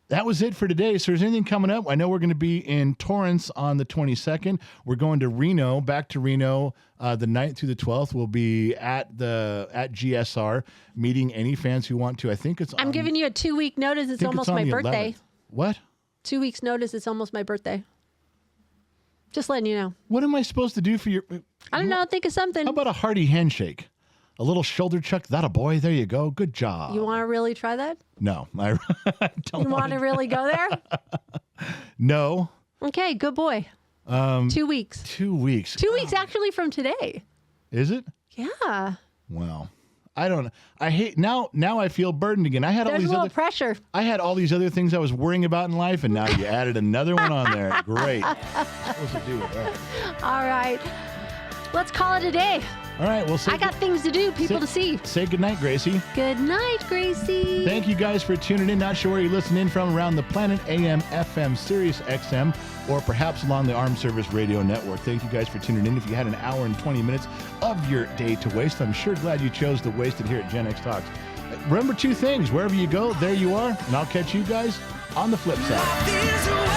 That was it for today. So is there anything coming up? I know we're going to be in Torrance on the 22nd. We're going to Reno, back to Reno, the 9th through the 12th. We'll be at GSR meeting any fans who want to. I think it's I'm giving you a 2-week notice. It's almost my birthday. 11th. What? 2 weeks notice. It's almost my birthday. Just letting you know. What am I supposed to do for your... I don't know. Think of something. How about a hearty handshake? A little shoulder chuck. That a boy. There you go. Good job. You want to really try that? No. I don't You want to really go there? No. Okay. Good boy. 2 weeks. 2 weeks. 2 weeks actually from today. Is it? Yeah. Wow. I don't. I hate now. I feel burdened again. I had all There's these a little other pressure. I had all these other things I was worrying about in life, and now you added another one on there. Great. What's to do with that? All right. Let's call it a day. All right. Well, I got things to do, people to see. Say goodnight, Gracie. Good night, Gracie. Thank you guys for tuning in. Not sure where you're listening from around the planet, AM, FM, Sirius XM, or perhaps along the Armed Service Radio Network. Thank you guys for tuning in. If you had an hour and 20 minutes of your day to waste, I'm sure glad you chose to waste it here at Gen X Talks. Remember 2 things. Wherever you go, there you are. And I'll catch you guys on the flip side.